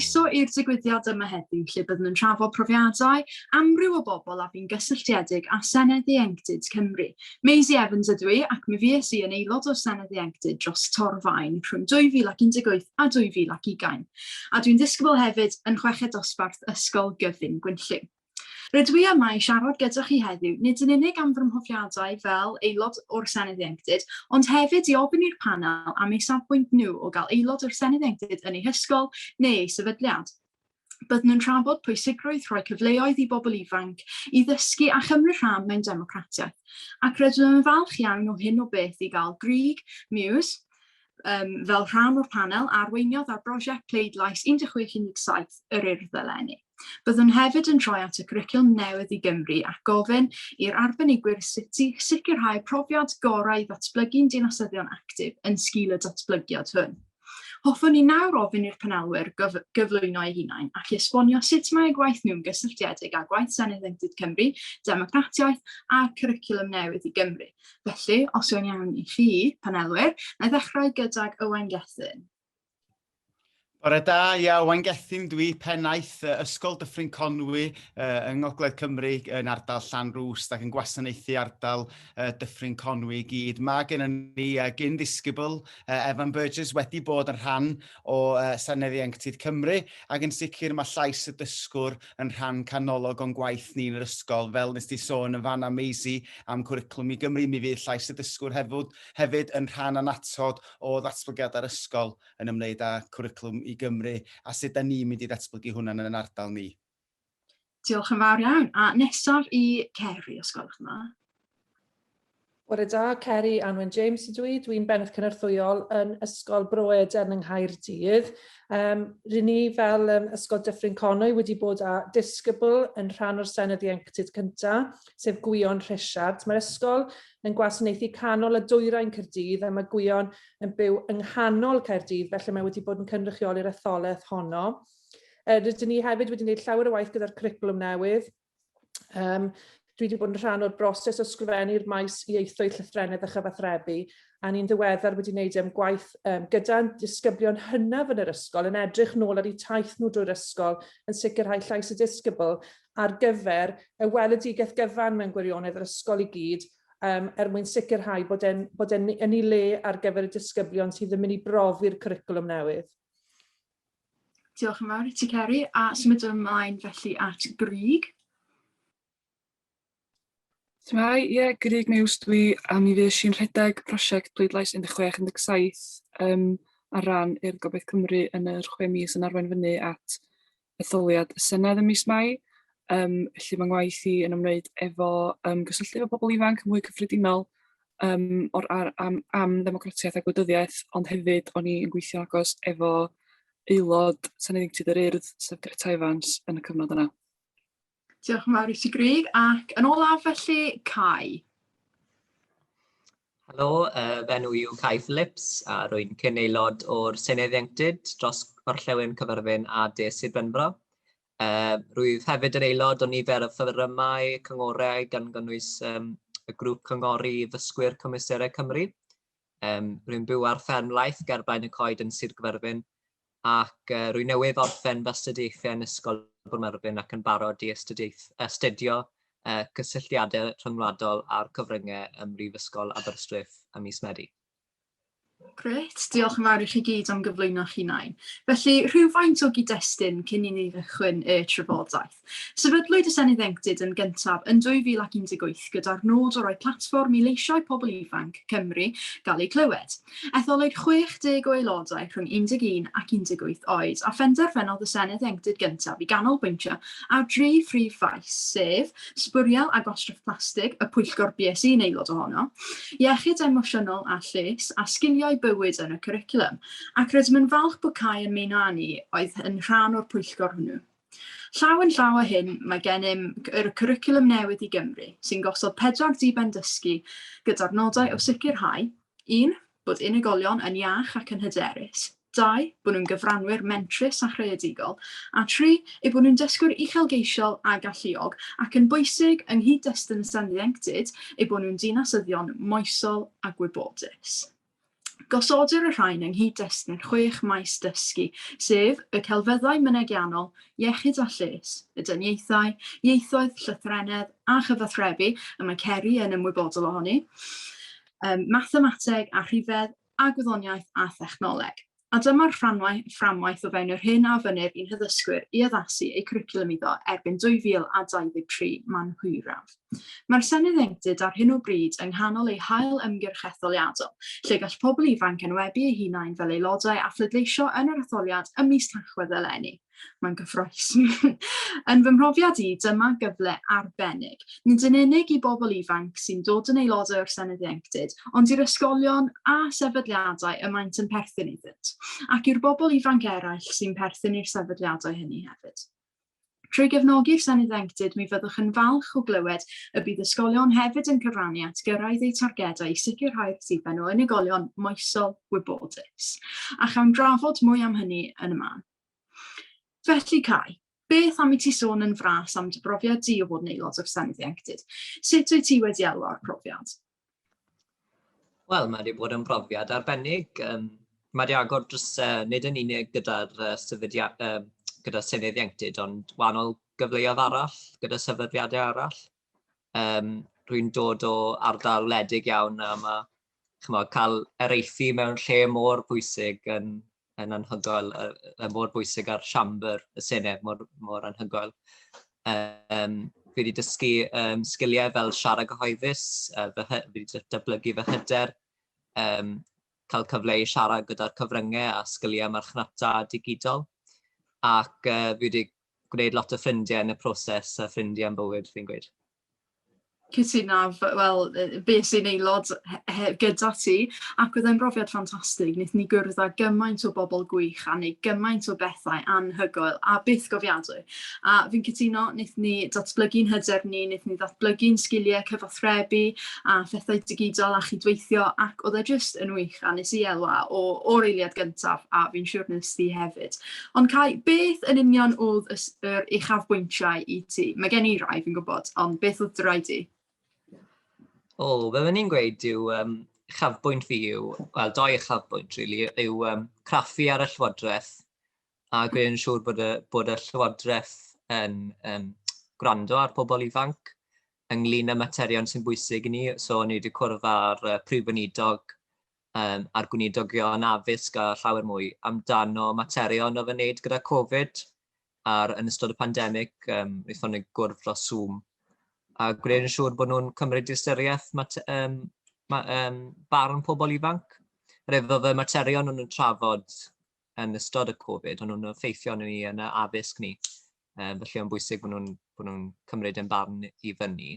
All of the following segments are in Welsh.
Croeso i'r digwyddiad yma heddiw lle byddwn yn trafod profiadau amryw o bobl a fi'n gysylltiedig a Senedd Ieuenctid Cymru. Maisie Evans ydw i ac mi fues i yn aelod o Senedd Ieuenctid dros Torfaen rhwng 2018 a 2020. A dwi'n ddisgybl hefyd yn chweched dosbarth ysgol gyfun Gwynlliw. Rydw i yma i siarad gyda chi heddiw nid yn unig am fy mhrofiadau fel aelod o'r Senedd Ieuenctid, ond hefyd i ofyn i'r panel am eu safbwynt nhw o gael aelod o'r Senedd Ieuenctid yn eu hysgol neu eu sefydliad. Byddwn yn trafod pwysigrwydd rhoi cyfleoedd i bobl ifanc i ddysgu a chymryd rhan mewn democratiaeth. Ac rydym yn falch iawn o hyn o beth i gael Grig Muse, fel rhan o'r panel arweiniodd ar brosiect pleidlais 1617 yr Urdd eleni. Byddwn hefyd yn troi at y Cwricwlwm Newydd i Gymru ac gofyn i'r arbenigwyr sut i sicrhau profiad gorau i ddatblygu'n dinasyddion actif yn sgil y datblygiad hwn. Hoffwn i nawr ofyn i'r panelwyr gyflwyno eu hunain ac i esbonio sut mae eu gwaith nhw'n gysylltiedig â gwaith Senedd Ieuenctid Cymru, democratiaeth a Cwricwlwm Newydd i Gymru. Felly, os yw'n iawn i chi, panelwyr, na ddechrau gydag Ieuenctid. Bore da, Ieuenctid dwi pennaeth Ysgol Dyffryn Conwy yng Ngogledd Cymru yn ardal Llanrwst ac yn gwasanaethu ardal Dyffryn Conwy i gyd. Mae gennym ni gyn ddisgybl Evan Burgess wedi bod yn rhan o Senedd Ieuenctid Cymru ac yn sicr mae Llais y Dysgwr yn rhan canolog o'n gwaith ni'n yr ysgol. Fel nes ti sôn yn fan Maisie am Cwricwlwm i Gymru, mi fydd Llais y Dysgwr hefyd yn rhan anatod o ddatblygiad ar ysgol yn ymwneud â Cwricwlwm i Gymru a sut da ni'n mynd i ddatblygu hwnna yn ardal ni. Diolch yn fawr iawn. A nesaf i Ceri, os gwelwch yma. Bore da, Ceri Anwen James ydw i. Dwi'n bennaeth cynorthwyol yn Ysgol Broeden yng Nghaerdydd. Rydyn ni fel Ysgol Dyffryn Conwy wedi bod â disgybl yn rhan o'r Senedd Ieuenctid cyntaf, sef Gwion Rhisiart. Mae'r ysgol yn gwasanaethu canol y dwyrain Caerdydd a mae Gwion yn byw yng nghanol Caerdydd, felly mae wedi bod yn cynrychioli'r etholaeth honno. Rydyn ni hefyd wedi gwneud llawer o waith gyda'r Cwricwlwm Newydd. Dwi wedi bod yn rhan o'r broses o sgrifennu'r maes ieithoedd llythrennedd a chyfathrebu, a ni'n ddiweddar wedi gwneud gwaith gyda'n disgyblion hynaf yn yr ysgol, yn edrych nôl ar eu taith nhw drwy'r ysgol, yn sicrhau llais y disgybl ar gyfer y weledigaeth gyfan mewn gwirionedd yr ysgol i gyd, mwyn sicrhau bod e'n yn ei le ar gyfer y disgyblion sydd yn mynd i brofi'r Cwricwlwm Newydd. Diolch yn fawr i ti, Ceri, a symudwn ymlaen felly at Grig. Ie, Grig Mews dwi, a mi fues i'n rhedeg prosiect pleidlais 1617 ar ran i'r Gobaith Cymru yn yr 6 mis yn arwain fyny at etholiad y Senedd ym mis Mai. Felly mae'n gwaith i yn ymwneud efo gysylltu efo pobl ifanc mwy cyffredinol am democratiaeth a gwleidyddiaeth, ond hefyd o'n i'n gweithio agos efo aelod Senedd Ieuenctid yr Urdd, sef Greta Evans, yn y cyfnod yna. Diolch yn fawr i ti, Grig, ac yn olaf felly, Cai. Helo, fy enw yw Cai Phillips a rwy'n cyn aelod o'r Senedd Ieuenctid dros Gorllewin Cyfarfyn a Sydd Benfro. Rwyf hefyd yn aelod o nifer y ffyrymau cyngorau gan gynnwys y grŵp cyngori ddysgwyr Cymwysterau Cymru. Rwy'n byw ar fferm Laeth ger blaen y coed yn Sir Gyferbyn ac rwy'n newydd orffen fy astudiaethau yn Ysgol Bwrmerfyn ac yn barod i astudio cysylltiadau rhyngwladol a'r cyfryngau ym Mhrifysgol Aberystwyth ym mis Medi. Grêt, diolch yn fawr i chi gyd am gyflwyno'ch hunain. Felly, rhywfaint o gyd-destun cyn i ni ddechrau'n y trafodaeth. Sefydlwyd y Senedd Ieuenctid yn gyntaf yn 2018 gyda'r nod o roi platfform i leisiau pobl ifanc Cymru gael eu clywed. Etholiad 60 o aelodau rhwng 11 ac 18 oed a phenderfynodd y Senedd Ieuenctid gyntaf i ganolbwyntio ar 3 phrif faes, sef sbwriel a gwastraff plastig, y pwyllgor bues i'n aelod ohono, iechyd emosiynol a lles, a sgiliau bywyd yn y cwricwlwm, ac rydym yn falch bod Cai yn mewnani oedd yn rhan o'r pwyllgor hwnnw. Llaw yn llaw o hyn, mae gennym y Cwricwlwm Newydd i Gymru, sy'n gosod 4 diben dysgu gyda'r nodau o sicrhau: 1. Bod unigolion yn iach ac yn hyderus, 2. Bod nhw'n gyfranwyr mentrus a chreadigol, a 3. Bod nhw'n dysgwyr uchelgeisiol a galluog, ac yn bwysig yng nghyd-destun y Senedd Ieuenctid bod nhw'n dinasyddion moesol a gwybodus. Gosodir y rhain yng nghyd-destun 6 maes dysgu, sef y celfyddau mynegiannol, iechyd a lles, y dyniaethau, ieithoedd, llythrennedd a chyfathrebu, y mae Ceri yn ymwybodol ohoni, mathemateg a rhifedd a gwyddoniaeth a thechnoleg. A dyma'r fframwaith o fewn yr hyn a fynir i'n hyddysgwyr i addasu eu cwricwlwm iddo erbyn 2023 man hwyraf. Mae'r Senedd Ieuenctid ar hyn o bryd yng nghanol ei hael ymgyrch etholiadol, lle gall pobl ifanc enwebu eu hunain fel aelodau a phlydleisio yn yr etholiad ym mis Tachwedd eleni. Mae'n gyffroes. Yn fy mhrofiad i, dyma gyfle arbennig. Nid yn unig i bobl ifanc sy'n dod yn aelodau o'r Senedd Ieuenctid, ond i'r ysgolion a sefydliadau y maent yn perthyn iddynt, ac i'r bobl ifanc eraill sy'n perthyn i'r sefydliadau hynny hefyd. Trwy gefnogi'r Senedd Ieuenctid, mi fyddwch yn falch o glywed y bydd ysgolion hefyd yn cyfrannu at gyrraedd eu targedau i sicrhau'r tiben o unigolion moesol wybodus. A chawn drafod mwy am hynny yn y man. Felly Cai, beth am i ti sôn yn fras am dy brofiad di o fod yn aelod o'r Senedd Ieuenctid? Sut wyt ti wedi elw ar profiad? Wel, mae wedi bod yn brofiad arbennig. Mae wedi agor dros nid yn unig gyda'r gyda Senedd Ieuenctid, ond wahanol gyfleoedd arall, gyda sefydliadau arall. Rwy'n dod o ardal wledig iawn a mae cael ereithi mewn lle mor bwysig yn anhygoel, mor bwysig ar siambr y Senedd, mor anhygoel. Fi wedi dysgu sgiliau fel siarad gyhoeddus, fi wedi datblygu fy hyder, cael cyfle i siarad gyda'r cyfryngau a sgiliau marchnata digidol, ac fi wedi gwneud lot o ffrindiau yn y proses a ffrindiau yn bywyd, fi'n gweud. Cytunaf, wel, beth sy'n aelod gyda ti, ac oedd e'n brofiad ffantastig. Wnaethon ni gwrdd â gymaint o bobl gwych a neu gymaint o bethau anhygoel a byth gofiadwy. A fi'n cytuno, wnaethon ni datblygu'n hyder ni, wnaethon ni datblygu'n sgiliau cyfathrebu a phethau digidol a chydweithio, ac oedd e jyst yn wych a nes i elwa o'r eiliad gyntaf a fi'n siŵr nes ti hefyd. Ond Cai, beth yn union oedd yr uchafbwyntiau i ti? Mae gen i rai, fi'n gwybod, ond beth oedd dy rai di? Be fy'n ni'n gweud yw, uchafbwynt fi yw, wel, doi uchafbwynt, really, yw craffu ar y llywodraeth, a gwneud yn siŵr bod y llywodraeth yn gwrando ar pobl ifanc ynglyn â materion sy'n bwysig i ni. So, ni wedi cwrdd ar prif weinidog, a'r gweinidogion addysg a llawer mwy amdano materion o fy wneud gyda Covid, yn ystod y pandemig, wnaethon ni gwrdd dros Zoom, a gwneud yn siŵr bod nhw'n cymryd ystyriaeth barn pobl ifanc. Oedd y materion nhw'n trafod yn ystod y Covid, ond nhw'n effeithio ni yn y addysg ni. Felly o'n bwysig bod nhw'n cymryd yn barn i fyny.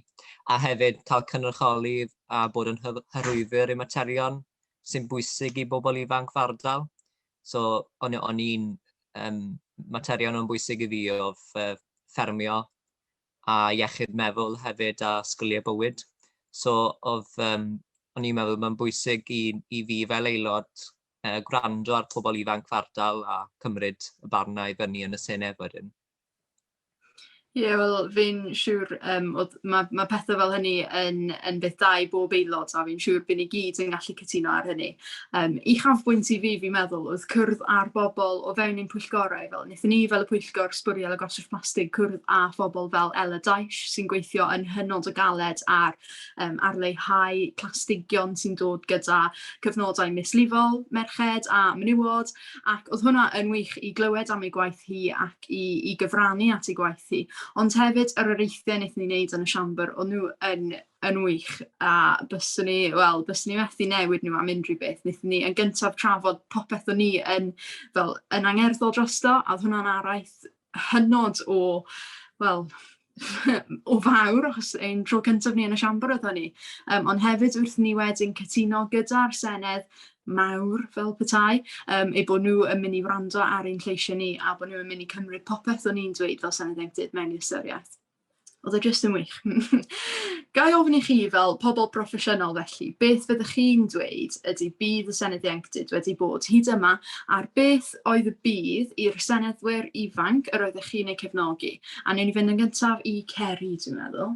A hefyd cael cynrychioli a bod yn hyrwyddo'r materion sy'n bwysig i bobl ifanc fardal. So o'n i'n materion o'n bwysig i fi oedd ffermio, a iechyd meddwl hefyd a sgiliau bywyd. So, o'n i'n meddwl mae'n bwysig i fi fel aelod gwrando ar pobl ifanc fardal a cymryd y barnau i fyny yn y Senedd wedyn. Ie, wel, fi'n siŵr mae pethau fel hynny yn beth da i bob aelod, a fi'n siŵr bydd ni gyd yn gallu cytuno ar hynny. Uchafbwynt i fi'n meddwl, oedd cwrdd ar bobl o fewn ein pwyllgorau, fel wnaethon ni fel y pwyllgor sbwriel a gosod plastig cwrdd â phobl fel Aelod sy'n gweithio yn hynod o galed ar leihau plastigion sy'n dod gyda cyfnodau mislifol, merched a menywod, ac oedd hwnna yn wych i glywed am ei gwaith hi ac i gyfrannu at ei gwaith hi. Ond hefyd, yr oreithiau wnaethon ni wneud yn y siambr, o'n nhw yn wych, a byswn ni methu newid nhw am unrhyw beth. Wnaethon ni yn gyntaf trafod popeth o'n ni yn angerddol drosto, a oedd hwnna'n araith hynod o fawr, achos ein tro cyntaf ni yn y siambr oedd hynny. Ond hefyd wrth ni wedyn cytuno gyda'r Senedd mawr fel petai, bod nhw yn mynd i wrando ar ein lleisiau ni a bod nhw yn mynd i cymryd popeth o'n i'n dweud fel Senedd Ieuenctid mewn i ystyriaeth. Oedd e jyst yn wych. Gai ofyn i chi fel pobl proffesiynol felly, beth fyddwch chi'n dweud ydy bydd y Senedd Ieuenctid wedi bod hyd yma, a'r beth oedd y bydd i'r seneddwyr ifanc yr oeddech chi'n ei cefnogi? A newn ni fynd yn gyntaf i Ceri, dwi'n meddwl.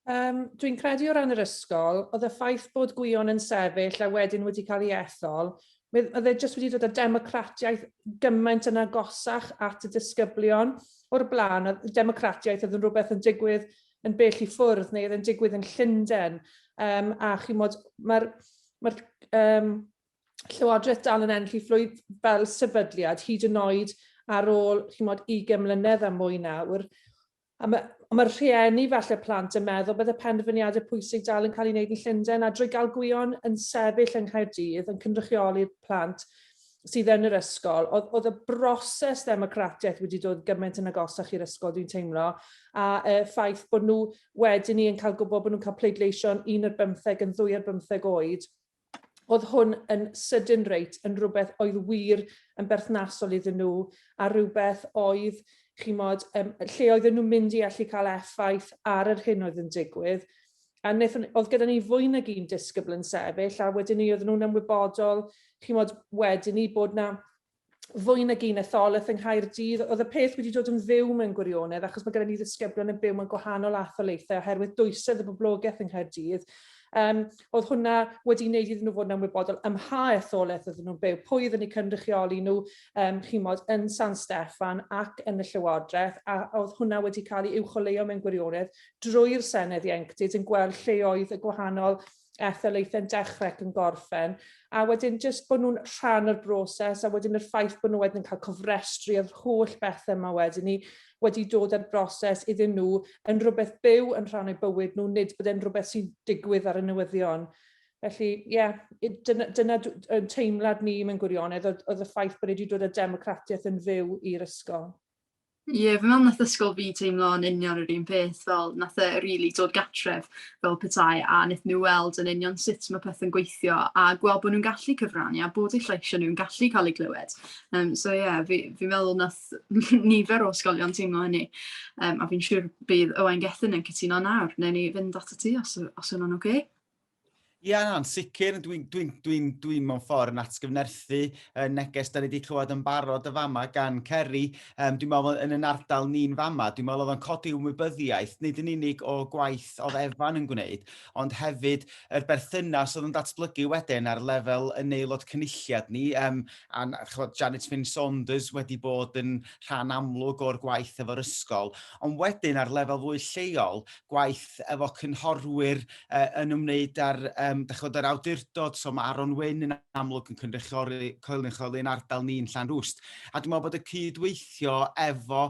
Dwi'n credu o ran yr ysgol, oedd y ffaith bod gwion yn sefyll a wedyn wedi cael ei ethol, oedd e jyst wedi dod â democratiaeth gymaint yn agosach at y disgyblion. O'r blaen, y democratiaeth oedd yn rhywbeth yn digwydd yn bell i ffwrdd neu oedd yn digwydd yn Llundain. A mae'r Llywodraeth dal yn ennill fflwydd fel sefydliad hyd yn oed ar ôl 20 mlynedd a mwy nawr. Mae'r rhieni falle plant yn meddwl bydd y penderfyniadau pwysig dal yn cael ei wneud yn Llundain a drwy gael gwion yn sefyll yng Nghaerdydd yn cynrychioli'r plant sydd yn yr ysgol. Oedd y broses democratiaeth wedi dod gymaint yn agosach i'r ysgol, dwi'n teimlo, a ffaith bod nhw wedyn ni yn cael gwybod bod nhw'n cael pleidleisio 1 ar 15 yn 2 ar 15 oed. Oedd hwn yn sydyn reit yn rhywbeth oedd wir yn berthnasol iddyn nhw a rhywbeth oedd lle oedden nhw'n mynd i allu cael effaith ar yr hyn oedd yn digwydd. A oedd gyda ni fwy nag un disgybl yn sefyll, a wedyn ni oedden nhw'n ymwybodol, wedyn ni bod na fwy nag un etholaeth yng Nghaerdydd. Oedd y peth wedi dod yn fyw mewn gwirionedd, achos mae gyda ni ddisgyblion yn byw mewn gwahanol etholaethau oherwydd dwysedd y boblogaeth yng Nghaerdydd. Oedd hwnna wedi wneud iddyn nhw fod yn ymwybodol ym mha etholaeth oedden nhw'n byw, pwy oedden ni cynrychioli nhw yn San Steffan ac yn y Llywodraeth, a oedd hwnna wedi cael ei uwcholeuo mewn gwirionedd drwy'r Senedd Ieuenctid yn gweld lle oedd y gwahanol etholaethau'n dechrau ac yn gorffen, a wedyn jyst bod nhw'n rhan o'r broses, a wedyn yr ffaith bod nhw wedyn yn cael cofrestru yr holl bethau yma wedyn ni wedi dod â'r broses iddyn nhw yn rhywbeth byw yn rhan o'i bywyd nhw, nid bod e'n rhywbeth sy'n digwydd ar y newyddion. Felly, dyna teimlad ni mewn gwirionedd, oedd y ffaith bod wedi dod â democratiaeth yn fyw i'r ysgol. Fi'n meddwl nath ysgol fi teimlo yn union yr un peth, fel nath e rili dod gatref fel petai, a nath nhw weld yn union sut mae pethau'n gweithio, a gweld bod nhw'n gallu cyfrannu, a bod eu lleisio nhw'n gallu cael eu glywed. Fi'n meddwl nath nifer o ysgolion teimlo hynny, a fi'n siŵr bydd Owain Gethin yn cytuno nawr, neu ni fynd at y ti os yna'n oce. Ie, yn sicr, dwi'n mewn ffordd yn atgyfnerthu neges da ni wedi clywed yn barod y fama gan Ceri. Dwi'n meddwl yn yn ardal ni'n fama, dwi'n meddwl oedd yn codi ymwybyddiaeth, nid yn unig o gwaith oedd Efan yn gwneud, ond hefyd yr berthynas oedd yn datblygu wedyn ar lefel yn Aelod cynulliad ni. Janet Finn-Saunders wedi bod yn rhan amlwg o'r gwaith efo'r ysgol, ond wedyn ar lefel fwy lleol, gwaith efo cynghorwyr yn ymwneud ar yr awdurdod, so mae Aron-Wyn yn amlwg yn cynrychioli'n ardal ni'n Llanrwst. A dwi'n meddwl bod y cydweithio efo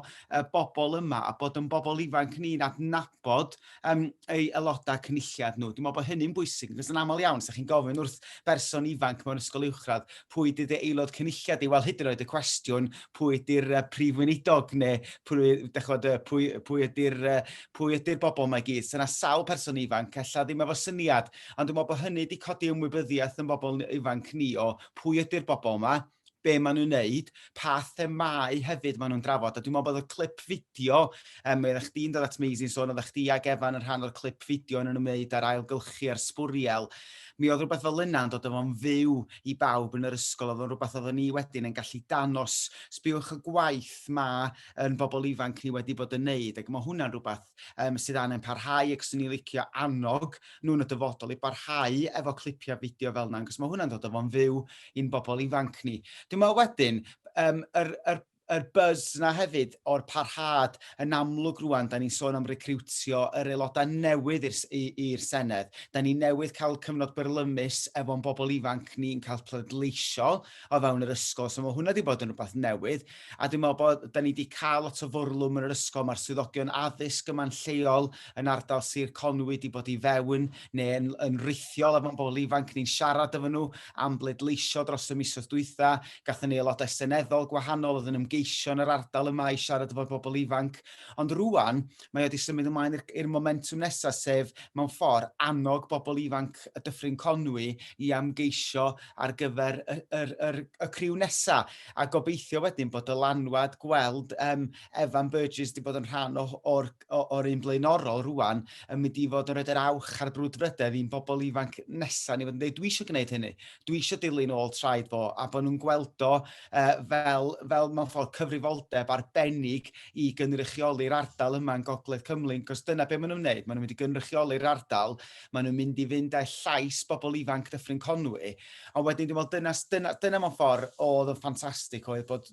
bobl yma, a bod yn bobl ifanc ni'n adnabod ei aelodau cynulliad nhw. Dwi'n meddwl bod hynny'n bwysig, yn aml iawn, sa'ch chi'n gofyn wrth berson ifanc mewn ysgol uwchradd, pwy ydy'r aelod cynulliad i, wel hyd yn oed y cwestiwn pwy ydy'r prif weinidog neu pwy ydy'r bobl mae gyd. Yna sawl person ifanc, ella ddim efo syniad, ond dwi'n meddwl bod hynny wedi codi ymwybyddiaeth yn bobl ifanc ni o pwy ydy'r bobl yma, be maen nhw'n wneud, pa themau hefyd maen nhw'n drafod. A dwi'n meddwl bod y clip fideo, oeddech chdi'n dod at Maisie sôn, oeddech chdi ag Efan yn rhan o'r clip fideo yn ymwneud ar ailgylchu ar sbwriel. Mi oedd rhywbeth fel yna'n dod efo'n fyw i bawb yn yr ysgol, oedd rhywbeth oedd ni wedyn yn gallu danos. Sbiwch y gwaith ma yn bobl ifanc ni wedi bod yn wneud, ac mae hwnna'n rhywbeth sydd angen parhau, ac sy'n ei licio annog nhw'n y dyfodol i barhau efo clipiau fideo fel yna, cos mae hwnna'n dod efo'n fyw i'n bobl ifanc ni. Dwi'n meddwl wedyn, yr buzz yna hefyd o'r parhad yn amlwg rwan, da ni'n sôn am recriwtio yr aelodau newydd i'r Senedd. Da ni newydd cael cyfnod byrlymus efo'n bobl ifanc ni'n cael pleidleisio o fewn yr ysgol, so mae hwnna wedi bod yn rhywbeth newydd. A dwi'n meddwl bod da ni wedi cael lot o fwrlwm yn yr ysgol, mae'r swyddogion addysg yma'n lleol yn ardal Sir Conwy wedi bod i fewn, neu yn rithiol efo'n bobl ifanc ni'n siarad efo nhw am bleidleisio dros y misoedd dwytha. Gathon ni aelodau seneddol gwahanol oedd yn ymgeisio yn yr ardal yma i siarad efo bobl ifanc, ond rwan mae wedi symud ymlaen i'r momentum nesaf, sef mewn ffordd annog bobl ifanc y Dyffryn Conwy i ymgeisio ar gyfer y criw nesaf, a gobeithio wedyn bod y lanwad gweld Evan Burgess wedi bod yn rhan o'r un blaenorol rwan yn mynd i fod yn rhoid yr awch ar brwdfrydedd i'n bobl ifanc nesaf ni fod yn dweud, dwi eisiau gwneud hynny, dwi eisiau dilyn ôl traed fo, a bod nhw'n gweld o fel mewn ffordd cyfrifoldeb arbennig i gynrychioli'r ardal yma yn Gogledd Cymru, cos dyna be maen nhw'n wneud. Maen nhw'n mynd i gynrychioli'r ardal, maen nhw'n mynd i fynd â llais bobl ifanc Dyffryn Conwy, ond wedyn dwi'n meddwl dyna mewn ffordd oedd yn ffantastig oedd bod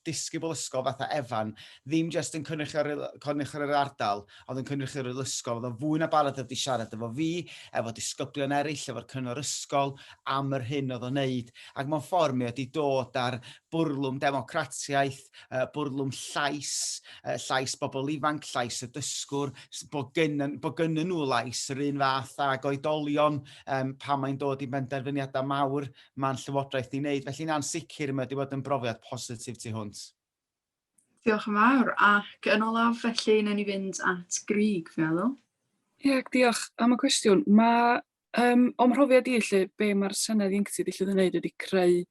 disgybl ysgol fatha Efan ddim jyst yn cynrychio'r ardal, oedd yn cynrychio'r ysgol, oedd yn fwy na barod wedi siarad efo fi, efo disgyblion eraill, efo'r cyngor ysgol, am yr hyn oedd o'n neud. Ac mewn ffordd mi wedi dod ar bwrlwm democratiaeth, bwrlwm llais bobl ifanc, llais y dysgwr, bod gynnyn nhw lais yr un fath ag oedolion pan mae'n dod i benderfyniadau mawr mae'n llywodraeth i wneud. Felly na'n sicr mae wedi bod yn brofiad positif tu hwnt. Diolch yn fawr, ac yn olaf felly newn ni fynd at Grig, fi'n meddwl. Ie, diolch am y cwestiwn. O'm mhrofiad i lle be mae'r Senedd Ieuenctid eisiau gwneud ydy creu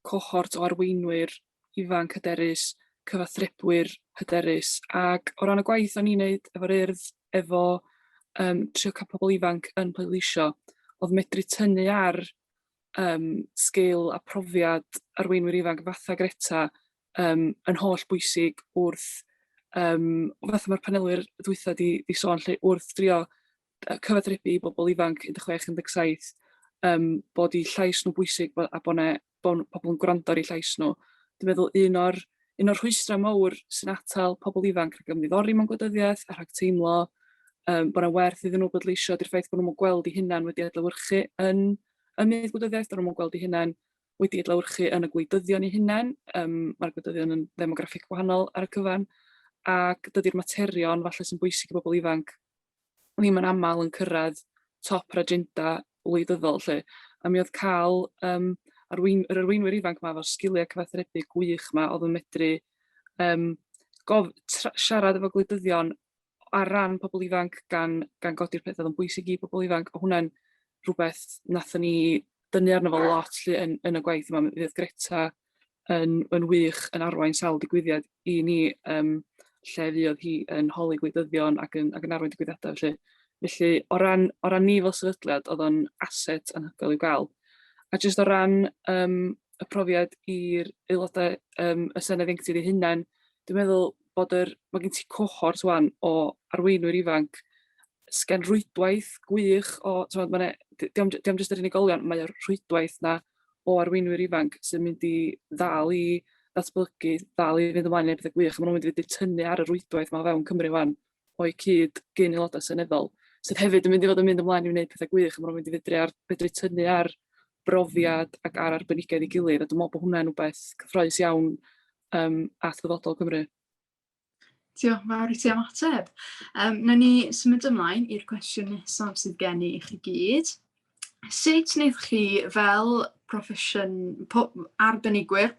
cohort o arweinwyr ifanc hyderus, cyfathrebwyr hyderus, ac o ran y gwaith o'n i'n neud efo'r urdd efo trio cael pobl ifanc yn pleidleisio, oedd medru tynnu ar sgil a profiad arweinwyr ifanc fatha Greta yn holl bwysig wrth, fatha mae'r panelwyr dwytha di sôn lle, wrth drio cyfathrebu bobl ifanc 16-17, bod i llais nhw bwysig a bod pobl yn gwrando ar eu llais nhw. Dwi'n meddwl un o'r rhwystrau mawr sy'n atal pobl ifanc rhag ymddiddori mewn gwleidyddiaeth a rhag teimlo bod yna werth iddyn nhw bleidleisio di'r ffaith bod nhw'n gweld eu hunain wedi adlewyrchu yn ymwneud gwleidyddiaeth, bod nhw'n gweld eu hunain wedi adlewyrchu yn y gwleidyddion eu hunain. Mae'r gwleidyddion yn demograffig gwahanol ar y cyfan, ac dydy'r materion falle sy'n bwysig i bobl ifanc ddim yn aml yn cyrraedd top yr agenda wleidyddol lle. A mi oedd cael yr arweinwyr ifanc yma fo'r sgiliau cyfathrebu gwych yma oedd yn medru siarad efo gwleidyddion ar ran pobl ifanc gan godi'r pethau oedd yn bwysig i bobl ifanc. O hwnna'n rhywbeth nathon ni dynnu arno fo lot yn y gwaith yma. Fydd Greta yn wych yn arwain sawl digwyddiad i ni lle fydd hi yn holi gwleidyddion ac yn arwain digwyddiadau. Felly o ran ni fel sefydliad oedd o'n aset anhygoel i'w gael. A jyst o ran y profiad i'r aelodau y Senedd Ieuenctid eu hunain, dwi'n meddwl bod mae gen ti cohort wan o arweinwyr ifanc sgen rwydwaith gwych diolch jyst yr unigolion, mae'r rwydwaith na o arweinwyr ifanc sy'n mynd i ddal i ddatblygu, ddal i fynd ymlaen i pethau gwych, a maen nhw'n mynd i tynnu ar y rwydwaith yma fewn Cymru wan o'i cyd gyn aelodau seneddol, sydd hefyd yn mynd i fod yn mynd ymlaen i wneud pethau gwych, a maen nhw'n mynd i fedru tynnu ar brofiad ac ar arbenigedd i gilydd, a dwi'n meddwl bod hwnna'n rhywbeth cyffrous iawn at ddyfodol Cymru. Diolch yn fawr i ti am ateb. Nawn ni symud ymlaen i'r cwestiwn nesaf sydd gen i chi gyd. Sut wnaeth chi fel arbenigwyr,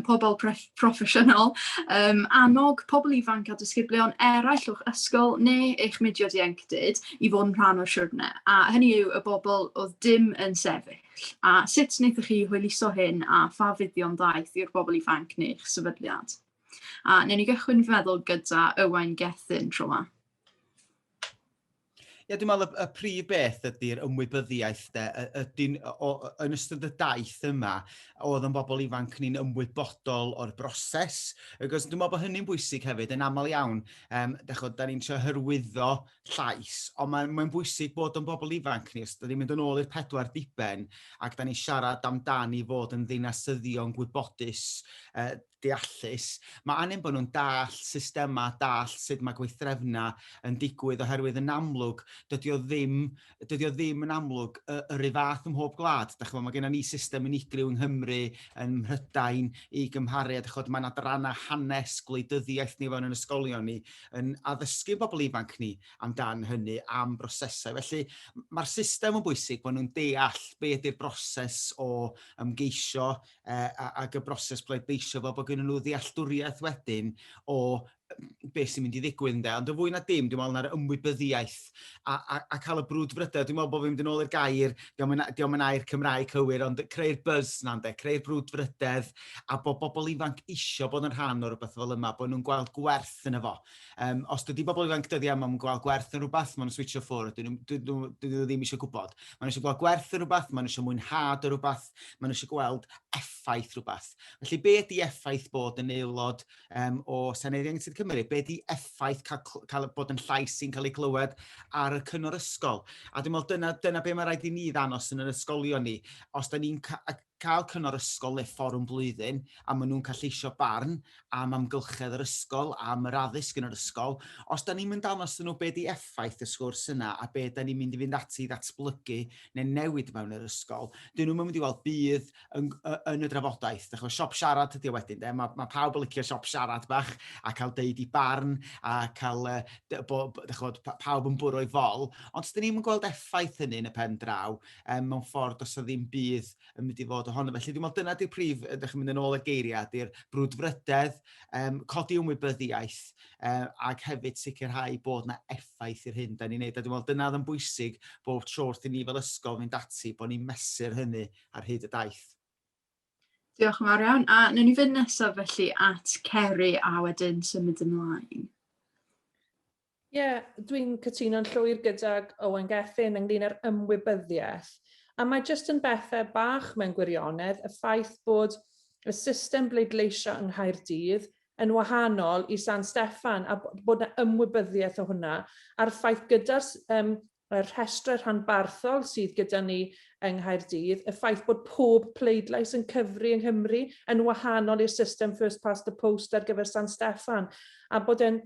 pobl proffesiynol, annog pobl ifanc a disgyblion eraill o'ch ysgol neu eich mudiad ieuenctid i fod yn rhan o'r siwrne, a hynny yw y bobl oedd dim yn sefyll. A sut wnaethoch chi hwyluso hyn a pha fuddion daeth i'r bobl ifanc neu'ch sefydliad? A newn ni gychwyn feddwl gyda Owain Gethin tro yma. Ie, dwi'n meddwl y prif beth ydy'r ymwybyddiaeth yn ystod y daith yma, oedd yn bobl ifanc ni'n ymwybodol o'r broses. Dwi'n meddwl bod hynny'n bwysig hefyd, yn aml iawn, da ni'n trio hyrwyddo llais, ond mae'n bwysig bod yn bobl ifanc ni, os da ni'n mynd yn ôl i'r 4 diben, ac da ni'n siarad amdani fod yn ddinasyddion gwybodus, deallus, mae angen bod nhw'n dall systema, dall sut mae gweithrefna yn digwydd oherwydd yn amlwg, dydy o ddim yn amlwg yr un fath ym mhob gwlad. Mae gennym ni system unigryw yng Nghymru, yn Mhrydain, i gymharu, mae'n adrannau hanes gwleidyddiaeth ni fewn yn ysgolion ni, yn addysgu bobl ifanc ni amdan hynny, am brosesau. Felly mae'r system yn bwysig bod nhw'n deall be ydy'r broses o ymgeisio ac y broses pleidleisio fel bod gen nhw ddealltwriaeth wedyn o beth sy'n mynd i ddigwydd ynde, ond y fwy na dim, dwi'n meddwl na'r ymwybyddiaeth a cael y brwdfrydedd. Dwi'n meddwl bod fi'n mynd yn ôl i'r gair, diolch yn air Cymraeg cywir, ond creu'r buzz na ynde, creu'r brwdfrydedd a bod bobl ifanc isio bod yn rhan o rhywbeth fel yma, bod nhw'n gweld gwerth yn efo. Os dydy bobl ifanc dyddi am gweld gwerth yn rhywbeth, maen nhw'n switcho ffwrdd, dyn nhw ddim eisiau gwybod. Maen nhw eisiau gweld gwerth yn rhywbeth, maen nhw eisiau mwynhad o rhywbeth, maen nhw eisiau gweld effaith rhywbeth. Felly, be ydy effaith bod yn aelod o Senedd Ieuenctid Cymru? Be ydy effaith bod yn llais sy'n cael ei glywed ar y cyngor ysgol? A dwi'n meddwl dyna be mae rhaid i ni ddanos yn yr ysgolion ni. Os da ni'n cael cyngor ysgol neu fforwm blwyddyn, a maen nhw'n cael lleisio barn am amgylchedd yr ysgol, am yr addysg yn yr ysgol, os da ni'n mynd danos nhw be di effaith y sgwrs yna, a be da ni'n mynd i fynd ati i ddatblygu neu newid mewn yr ysgol, dyn nhw'n mynd i weld bydd yn y drafodaeth. Siop siarad ydy wedyn, mae pawb yn licio siop siarad bach, a cael deud i barn, a cael pawb yn bwrw i fol, ond dyn ni'n gweld effaith hynny yn y pen draw, mewn ffordd os o ddim bydd yn mynd i fod ohono. Felly dwi'n meddwl dyna di'r prif, ydych chi'n mynd yn ôl y geiriau, di'r brwdfrydedd, codi ymwybyddiaeth, ac hefyd sicrhau bod yna effaith i'r hyn da ni'n neud. A dwi'n meddwl dyna yn bwysig bod tro wrth i ni fel ysgol fynd ati, bod ni'n mesur hynny ar hyd y daith. Diolch yn fawr iawn. A newn ni fynd nesaf felly at Ceri a wedyn symud ymlaen. Dwi'n cytuno'n llwyr gydag Owen Gethin ynglyn â'r ymwybyddiaeth. A mae jyst yn bethau bach mewn gwirionedd y ffaith bod y system bleidleisio yng Nghaerdydd yn wahanol i San Steffan a bod yna ymwybyddiaeth o hwnna a'r ffaith gyda'r rhestr rhanbarthol sydd gyda ni yng Nghaerdydd, y ffaith bod pob pleidlais yn cyfri yng Nghymru yn wahanol i'r system first past the post ar gyfer San Steffan a bod yn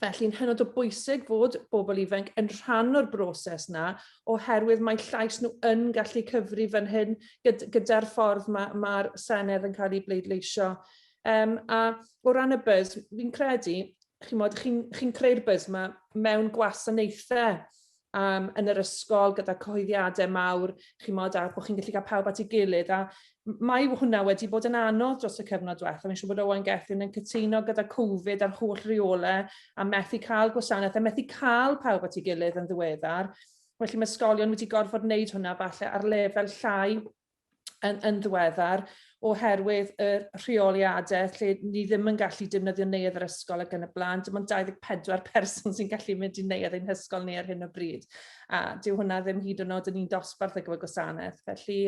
felly'n hynod o bwysig fod bobl ifanc yn rhan o'r broses na oherwydd mae llais nhw yn gallu cyfri fan hyn gyda'r ffordd mae'r Senedd yn cael ei bleidleisio. A o ran y buzz, fi'n credu, chi'n creu'r buzz yma mewn gwasanaethau yn yr ysgol gyda cyhoeddiadau mawr, a bod chi'n gallu cael pawb at ei gilydd. A mae hwnna wedi bod yn anodd dros y cyfnod diwethaf. Mae'n siŵr bod Owen Gethin yn cytuno gyda Covid a'r holl reolau a methu cael gwasanaeth a methu cael pawb at ei gilydd yn ddiweddar. Felly mae ysgolion wedi gorfod wneud hwnna falle ar lefel llai yn ddiweddar oherwydd y rheoliadau lle ni ddim yn gallu defnyddio neuadd yr ysgol ac yn y blaen. Dim ond 24 person sy'n gallu mynd i neuadd ein hysgol ni ar hyn o bryd. A dyw hwnna ddim hyd yn oed yn un dosbarth ar gyfer gwasanaeth. Felly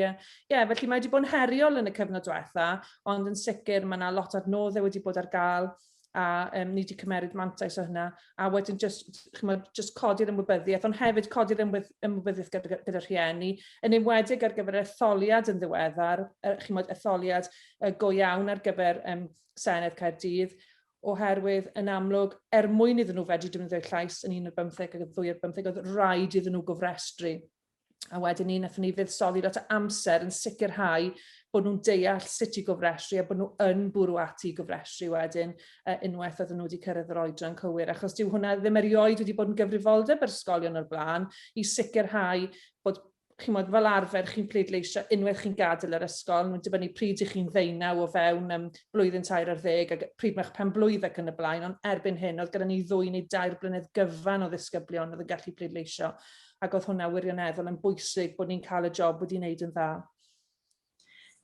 mae wedi bod yn heriol yn y cyfnod diwethaf, ond yn sicr mae yna lot o adnoddau wedi bod ar gael a ni wedi cymeryd mantais o hynna, a wedyn just codi'r ymwybyddiaeth, ond hefyd codi'r ymwybyddiaeth gyda rhieni, yn enwedig ar gyfer etholiad yn ddiweddar, etholiad go iawn ar gyfer Senedd Caerdydd, oherwydd yn amlwg, mwyn iddyn nhw fedru defnyddio'r llais yn 1 ar 2 ar 5, oedd rhaid iddyn nhw gofrestru. A wedyn ni, nathon ni fuddsoddi lot o amser yn sicrhau bod nhw'n deall sut i gofrestru a bod nhw yn bwrw ati i gofrestru wedyn unwaith oedd nhw wedi cyrraedd yr oedran cywir. Achos dyw hwnna ddim erioed wedi bod yn gyfrifoldeb ar ysgolion o'r blaen i sicrhau bod fel arfer chi'n pleidleisio unwaith chi'n gadael yr ysgol, nhw'n dibynnu pryd i chi'n ddeunaw o fewn blwyddyn 3 ar 10 a pryd mae'ch penblwydd ac yn y blaen, ond erbyn hyn oedd gyda ni 2 neu 2 blynedd gyfan o ddisgyblion oedd yn gallu pleidleisio. Ac oedd hwnna wirioneddol yn bwysig bod ni'n cael y job wedi wneud yn dda.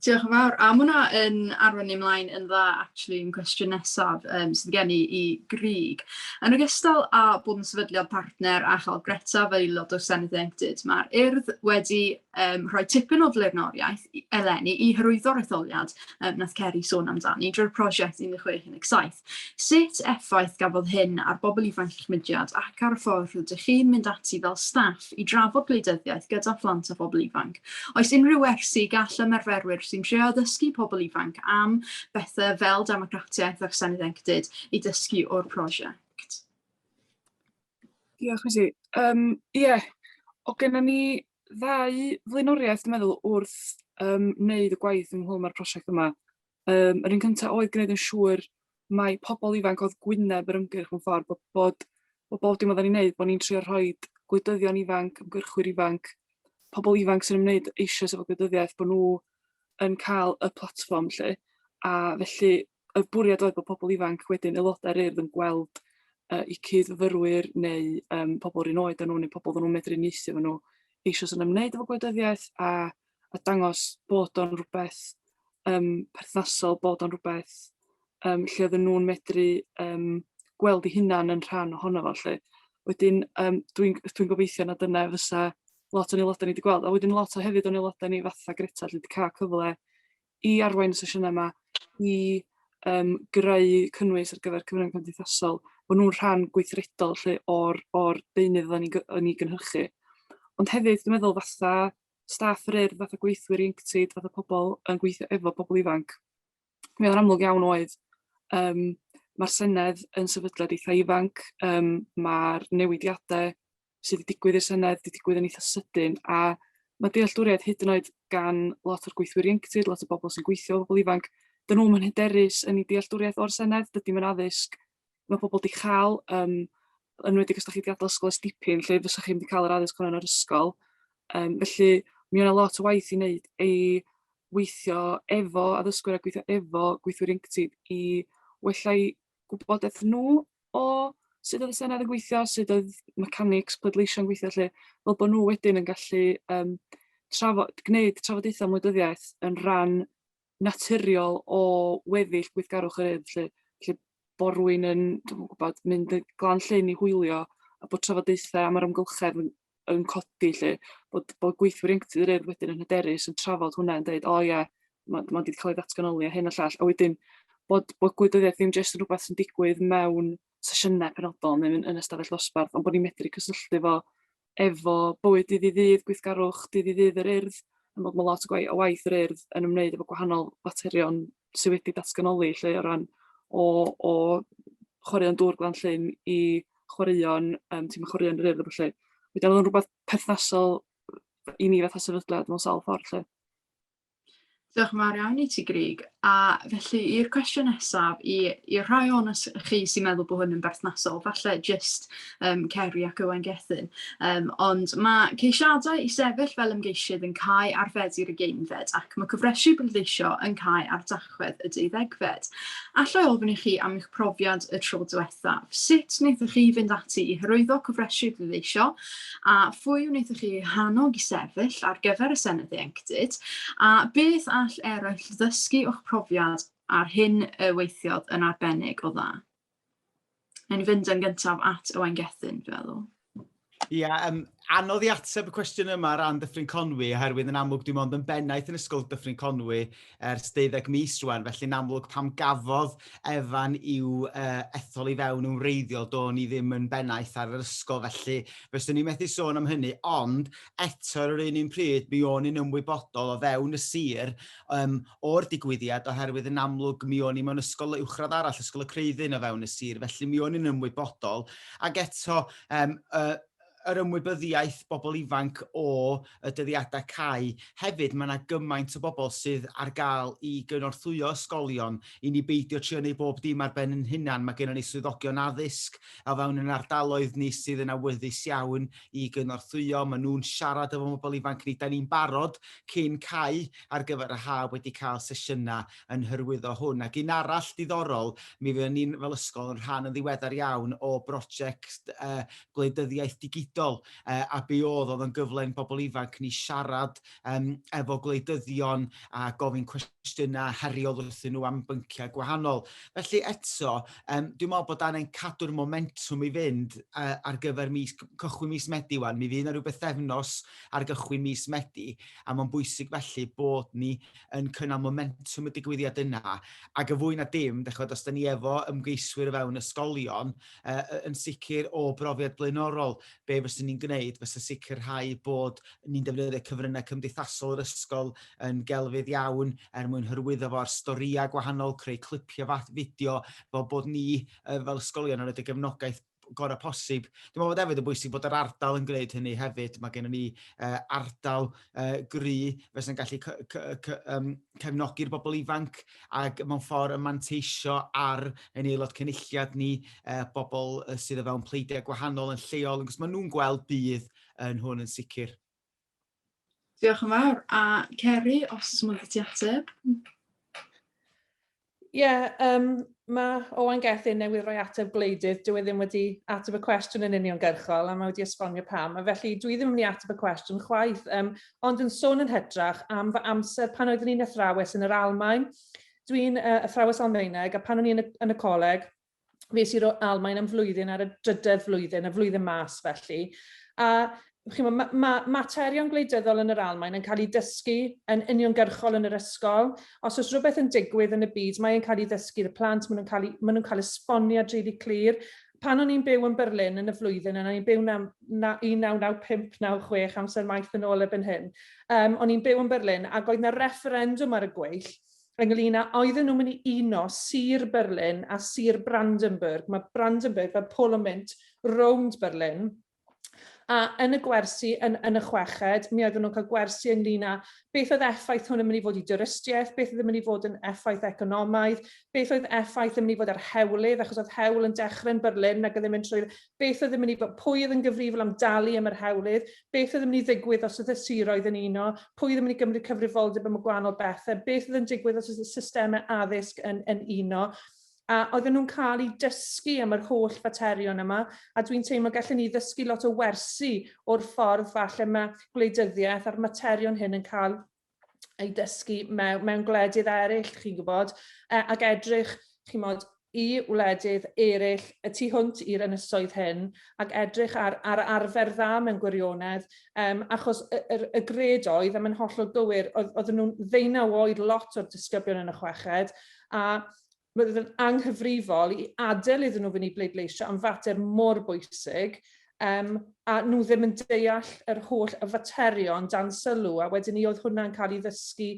Diolch yn fawr. A mae hwnna yn arwain ni ymlaen yn dda, actually, yn cwestiwn nesaf sydd gen i Grig. Yn ogystal â bod yn sefydliad partner a chael Greta fel aelod o Senedd Ieuenctid, mae'r urdd wedi rhoi tipyn o flaenoriaeth eleni i hyrwyddo'r etholiad nath Ceri sôn amdani drwy'r prosiect 1617. Sut effaith gafodd hyn ar bobl ifanc eich mudiad ac ar y ffordd rydych chi'n mynd ati fel staff i drafod gwleidyddiaeth gyda phlant a phobl ifanc? Oes unrhyw wersi gall ymarferwyr sy'n trio dysgu pobl ifanc am bethau fel democratiaeth ac Senedd Ieuenctid i dysgu o'r prosiect? Diolch, Mesi. O gennym ni 2 flaenoriaeth, dwi'n meddwl, wrth wneud y gwaith ynghylch mae'r prosiect yma. Yr un cyntaf oedd gwneud yn siŵr mae pobl ifanc oedd gwyneb yr ymgyrch mewn ffordd, bod bob dim oedden ni'n neud, bod ni'n trio rhoi gwleidyddion ifanc, ymgyrchwyr ifanc, pobl ifanc sy'n ymwneud eisoes efo gwleidyddiaeth, bod nhw yn cael y platfform lle, a felly y bwriad oedd bod pobl ifanc wedyn aelodau'r urdd yn gweld i cydfyfyrwyr neu pobl rhan oed yn nhw neu pobl nhw'n medru uniaethu efo nhw eisiau yn ymwneud efo gwleidyddiaeth a dangos bod o'n rhywbeth perthnasol, bod o'n rhywbeth lle oedden nhw'n medru gweld eu hunan yn rhan ohono fo. Lle. Wedyn, dwi'n gobeithio na dyna fysa lot o'n aelodau ni wedi gweld. A wedyn lot o hefyd o'n aelodau ni fatha Greta lle wedi cael cyfle i arwain y sesiynau yma, i greu cynnwys ar gyfer cyfryngau cymdeithasol, bod nhw'n rhan gweithredol lle o'r deunydd o'n i gynhyrchu. Ond hefyd, dwi'n meddwl fatha staff yr urdd, fatha gweithwyr ieuenctid, fatha pobl yn gweithio efo pobl ifanc. Mi oedd yn amlwg iawn oedd mae'r Senedd yn sefydliad eitha ifanc, mae'r newidiadau sydd wedi digwydd i'r Senedd, wedi digwydd yn eitha sydyn, a mae dealltwriaeth hyd yn oed gan lot o'r gweithwyr ieuenctid, lot o bobl sy'n gweithio o bobl ifanc, dyn nhw'n mynd hyderus yn ei dealltwriaeth o'r Senedd, dydy mae'n addysg. Mae pobl wedi cael, enwedig os da chi wedi adael ysgol ers dipyn, lle fysa chi wedi cael yr addysg hwnna'n yr ysgol. Felly, mi yna lot o waith i wneud ei weithio efo addysgwyr a gweithio efo gweithwyr ieuenctid i wella'u gwybodaeth nhw o sut oedd y Senedd yn gweithio, sut oedd mechanics pleidleisio yn gweithio, lle fel bod nhw wedyn yn gallu gwneud trafodaethau ymwybyddiaeth yn rhan naturiol o weddill gweithgarwch yr urdd, lle bod rhywun yn mynd glan llyn i hwylio a bod trafodaethau am yr ymgylchedd yn codi, lle bod gweithwyr ieuenctid yr urdd wedyn yn hyderus yn trafod hwnna yn dweud, o ie, mae wedi cael ei ddatganoli a hyn a llall, a wedyn bod gwleidyddiaeth ddim jyst yn rhywbeth sy'n digwydd mewn sesiynau penodol neu yn ystafell dosbarth, ond bod ni'n medru cysylltu efo bywyd dydd i ddydd, gweithgarwch dydd i ddydd yr urdd, a bod mae lot o waith yr urdd yn ymwneud efo gwahanol faterion sydd wedi datganoli lle o ran o chwaraeon dŵr glan llyn i chwaraeon tîm chwaraeon yr urdd efo lle. Wedyn oedd yn rhywbeth perthnasol i ni fatha sefydliad mewn sawl ffordd lle. Diolch yn fawr iawn i ti, Grig. A felly, i'r cwestiwn nesaf, i rhai o'n chi sy'n meddwl bod hwn yn berthnasol, falle jyst Ceri ac Owain Gethin. Ond mae ceisiadau i sefyll fel ymgeisydd yn cael ar Fedi'r Ugeinfed, ac mae cyfresu bleidleisio yn cael ar Tachwedd y 12fed. Allai ofyn i chi am eich profiad y tro diwethaf. Sut wnaethoch chi fynd ati i hyrwyddo cyfresu bleidleisio, a phwy wnaethoch chi hannog i sefyll ar gyfer y Senedd Ieuenctid, a beth all eraill ddysgu o'ch profiad ar hyn y weithiodd yn arbennig o dda? Nawn ni fynd yn gyntaf at Owain Gethin, dwi'n meddwl. Ie, anodd i ateb y cwestiwn yma ran Dyffryn Conwy, oherwydd yn amlwg dim ond yn bennaeth yn ysgol Dyffryn Conwy ers 12 mis rwan, felly yn amlwg pam gafodd Efan i'w ethol i fewn yn wreiddiol, do'n i ddim yn bennaeth ar yr ysgol, felly fyswn ni methu sôn am hynny, ond eto ar yr un pryd mi o'n i'n ymwybodol o fewn y sir o'r digwyddiad, oherwydd yn amlwg mi o'n i mewn ysgol uwchradd arall, ysgol y Creuddyn o fewn y sir, felly mi o'n i'n ymwybodol, ac eto yr ymwybyddiaeth bobl ifanc o y dyddiadau cau. Hefyd, mae yna gymaint o bobl sydd ar gael i gynorthwyo ysgolion i ni beidio trio neu bob dim ar ben yn hunan. Mae gennym ni swyddogion addysg a fewn yn ardaloedd ni sydd yn awyddus iawn i gynorthwyo. Mae nhw'n siarad efo bobl ifanc ni. Da ni'n barod cyn cau ar gyfer y haf wedi cael sesiynau yn hyrwyddo hwn. Ac un arall diddorol, mi fyddwn ni'n fel ysgol yn rhan yn ddiweddar iawn o brosiect gwleidyddiaeth digidol. A be oedd yn gyfle'n bobl ifanc ni siarad efo gwleidyddion a gofyn cwestiynau heriol wrthyn nhw am bynciau gwahanol. Felly eto, dwi'n meddwl bod angen cadw'r momentum i fynd ar gyfer cychwyn mis Medi wan. Mi fydd yna rhywbeth ddefnos ar gychwyn mis Medi, a mae'n bwysig felly bod ni yn cynnal momentum y digwyddiad yna. Ac y fwy na dim, os da ni efo ymgeiswyr fewn ysgolion, yn sicr o brofiad blaenorol, be fyswn ni'n gwneud, fysa sicrhau bod ni'n defnyddio cyfryngau cymdeithasol yr ysgol yn gelfydd iawn mwyn hyrwyddo fo ar storïau gwahanol, creu clipiau fideo, fel bod ni fel ysgolion yn rhoid y gefnogaeth gorau posib. Dwi'n meddwl bod hefyd yn bwysig bod yr ardal yn gwneud hynny hefyd. Mae gennym ni ardal gry fysa'n gallu cefnogi'r bobl ifanc ac mewn ffordd yn manteisio ar ein aelod cynulliad ni, bobl sydd o fewn pleidiau gwahanol yn lleol, achos maen nhw'n gweld bydd yn hwn yn sicr. Diolch yn fawr. A Ceri, os ymwneud ti ateb? Mae Owain Gethin newydd roi ateb gwleidydd, dyw e ddim wedi ateb y cwestiwn yn uniongyrchol, a mae wedi esbonio pam. A felly dwi ddim yn mynd i ateb y cwestiwn chwaith, ond yn sôn yn hytrach am fy amser pan oeddwn i'n athrawes yn yr Almaen. Dwi'n athrawes Almaeneg, a pan o'n i yn y coleg, fes i'r Almaen am flwyddyn ar y drydedd flwyddyn, y flwyddyn mas felly. A materion gwleidyddol yn yr Almaen yn cael ei dysgu yn uniongyrchol yn yr ysgol. Os oes rhywbeth yn digwydd yn y byd, mae'n cael ei dysgu'r plant, maen nhw'n cael esboniad rili clir. Pan o'n i'n byw yn Berlin yn y flwyddyn, o'n i'n byw 1995-96 amser maith yn ôl ebyn hyn, o'n i'n byw yn Berlin ac oedd yna referendwm ar y gweill ynglŷn â oedden nhw'n mynd i uno Sir Berlin a Sir Brandenburg. Mae Brandenburg fel Parlament rownd Berlin. A yn y gwersi, yn y chweched, mi oedden nhw'n cael gwersi ynglŷn â beth oedd effaith hwn yn mynd i fod i dwristiaeth, beth oedd yn mynd i fod yn effaith economaidd, beth oedd effaith yn mynd i fod ar hewlydd, achos oedd hewl yn dechrau'n Berlin ac oedd yn mynd trwy'r, beth oedd yn mynd i fod, pwy oedd yn gyfrifol am dalu am yr hewlydd, beth oedd yn mynd i ddigwydd os oedd y siroedd yn uno, pwy oedd yn mynd i gymryd cyfrifoldeb am y gwahanol bethau, beth oedd yn digwydd os oedd y systemau addysg yn uno. A oedden nhw'n cael ei dysgu am yr holl faterion yma, a dwi'n teimlo gallen ni ddysgu lot o wersi o'r ffordd falle mae gwleidyddiaeth a'r materion hyn yn cael ei dysgu mewn gwledydd eraill, chi'n gwybod, ac edrych, chi'n gwybod, i wledydd eraill, y tu hwnt i'r ynysoedd hyn, ac edrych ar arfer dda mewn gwirionedd, achos y gredoedd, am yn hollol gywir, oedden nhw'n 19 oed lot o'r disgyblion yn y chweched, a roedd yn anghyfrifol i adael iddyn nhw fynd i bleidleisio am fater mor bwysig, a nhw ddim yn deall yr holl y faterion dan sylw, a wedyn ni oedd hwnna'n cael ei ddysgu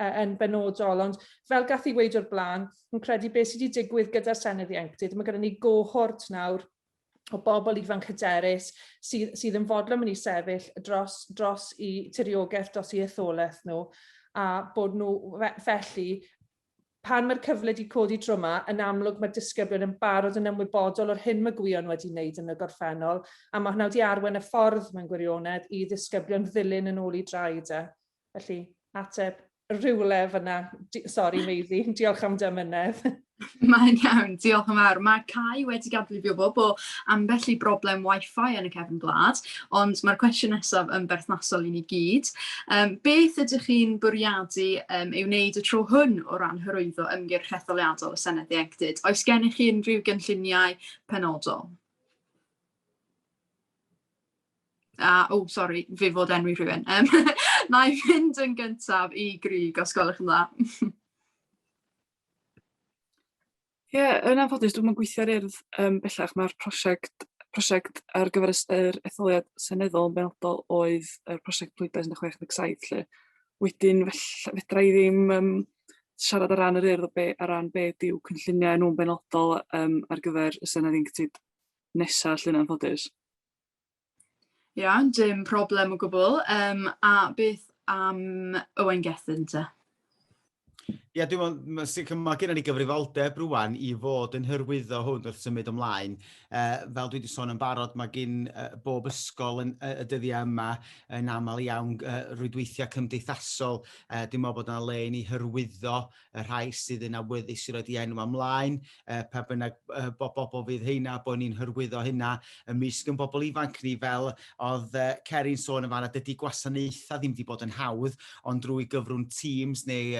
yn benodol. Ond fel gath i weid o'r blaen, yn credu beth sydd wedi digwydd gyda'r Senedd Ieuenctid, mae gyda ni gohort nawr o bobl ifanc hyderus sydd yn fodlon mynd i sefyll dros i tiriogaeth, dros i etholaeth nhw, a bod nhw felly, pan mae'r cyfle wedi codi tro yma, yn amlwg mae'r disgyblion yn barod yn ymwybodol o'r hyn mae gwyon wedi wneud yn y gorffennol, a mae hwnna wedi arwain y ffordd mewn gwirionedd i ddisgyblion ddilyn yn ôl i draed. Felly, ateb rhywle fyna. Sori, Meiddi, diolch am dymunedd. Mae'n iawn, diolch yn fawr. Mae Cai wedi gadlifio bo ambell i broblem Wi-Fi yn y cefn gwlad, ond mae'r cwestiwn nesaf yn berthnasol i ni gyd. Beth ydych chi'n bwriadu i'w wneud y tro hwn o ran hyrwyddo ymgyrch etholiadol y Senedd Ieuenctid? Oes gennych chi unrhyw gynlluniau penodol? Sori, fe fod enwi rhywun. Na i fynd yn gyntaf i Grig, os gwelwch yn dda. Yn anffodus, dwi'n mynd gweithio ar urdd bellach. Mae'r prosiect ar gyfer yr etholiad seneddol yn benodol oedd y prosiect pleidlais 16-17. Wedyn, fedra i ddim siarad ar ran yr urdd ar ran beth yw cynlluniau nhw'n benodol ar gyfer y Senedd Ieuenctid nesaf yn anffodus. Ia, dim problem o gwbl. A beth am Owain Gethin te? Ie, dwi'n meddwl, mae gennym ni gyfrifoldeb rwan i fod yn hyrwyddo hwn wrth symud ymlaen. Fel dwi wedi sôn yn barod, mae gen bob ysgol y dyddiau yma yn aml iawn rwydweithiau cymdeithasol. Dwi'n meddwl bod yna le i ni hyrwyddo y rhai sydd yn awyddus i roed i enw ymlaen. Pa bynnag bobl fydd heina, bod ni'n hyrwyddo hynna ymysg yn bobl ifanc ni, fel oedd Ceri'n sôn yn fanna, dydy gwasanaethau ddim wedi bod yn hawdd, ond drwy gyfrwng Teams neu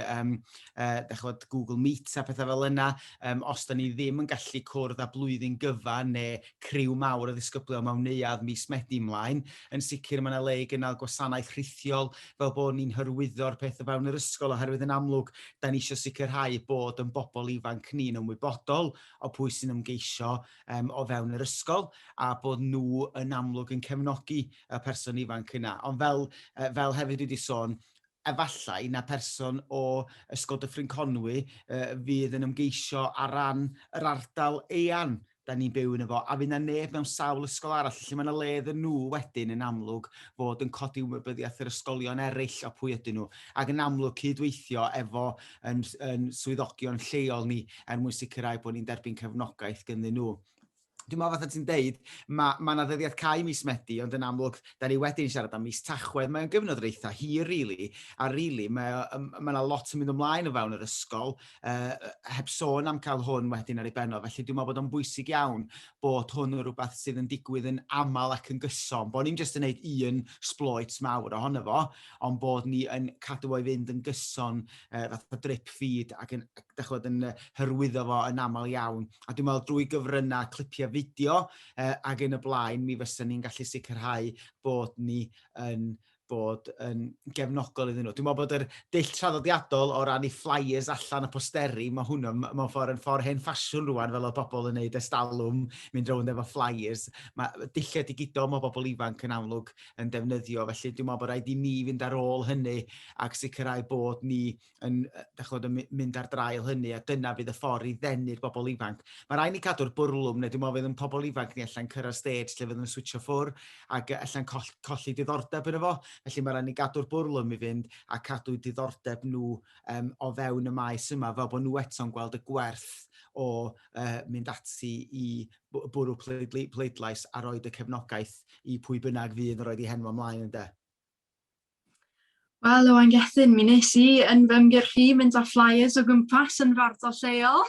Google Meet a pethau fel yna, os da ni ddim yn gallu cwrdd â blwyddyn gyfan neu criw mawr o ddisgyblion mewn neuadd mis Medi ymlaen, yn sicr mae yna le i gynnal gwasanaeth rhithiol fel bod ni'n hyrwyddo'r pethau fewn yr ysgol, oherwydd yn amlwg da ni eisiau sicrhau bod yn bobl ifanc ni'n ymwybodol o pwy sy'n ymgeisio o fewn yr ysgol, a bod nhw yn amlwg yn cefnogi y person ifanc yna. Ond fel hefyd dwi wedi sôn, efallai na person o ysgol Dyffryn Conwy fydd yn ymgeisio ar ran yr ardal eang da ni'n byw yn efo, a fydd na neb mewn sawl ysgol arall, lle mae yna le iddyn nhw wedyn yn amlwg fod yn codi ymwybyddiaeth yr ysgolion eraill o pwy ydyn nhw, ac yn amlwg cydweithio efo yn swyddogion lleol ni mwyn sicrhau bod ni'n derbyn cefnogaeth ganddyn nhw. Dwi'n meddwl fatha ti'n deud, mae yna ddyddiad cau mis Medi, ond yn amlwg, da ni wedyn siarad am mis Tachwedd. Mae'n gyfnod reitha hir, rili, a rili, mae yna lot yn mynd ymlaen o fewn yr ysgol, heb sôn am cael hwn wedyn ar ei benno. Felly dwi'n meddwl bod o'n bwysig iawn bod hwn yn rhywbeth sydd yn digwydd yn aml ac yn gyson. Bod ni'n jyst yn gwneud un sbloet mawr ohono fo, ond bod ni yn cadw o'i fynd yn gyson, fatha drip feed ac yn hyrwyddo fo yn aml iawn. A dwi'n meddwl drwy gyfryngau clipiau fideo ac yn y blaen, mi fysa ni'n gallu sicrhau bod ni yn gefnogol iddyn nhw. Dwi'n meddwl bod yr dull traddodiadol o ran i flyers allan y posteri, mae hwnnw mewn ffordd hen ffasiwn rwan fel o bobl yn neud estalwm, mynd rownd efo flyers. Mae dulliau digidol mae bobl ifanc yn amlwg yn defnyddio, felly dwi'n meddwl bod rhaid i ni fynd ar ôl hynny ac sicrhau bod ni yn mynd ar drail hynny, a dyna fydd y ffordd i ddenu'r bobl ifanc. Mae rhaid ni cadw'r bwrlwm, neu dwi'n meddwl fydd yn pobl ifanc ni allan cyrraedd stage lle fydd yn switcho ffwr ac allan colli diddordeb yn efo. Felly mae rhaid ni gadw'r bwrlwm i fynd a cadw diddordeb nhw o fewn y maes yma, fel bod nhw eto'n gweld y gwerth o mynd ati i bwrw pleidlais a roed y cefnogaeth i pwy bynnag fydd yn roed i henwa ymlaen ynddo. Wel, o Aengethyn, mi nes i yn fy ymgyrch i mynd â flyers o gwmpas yn farddol lleol,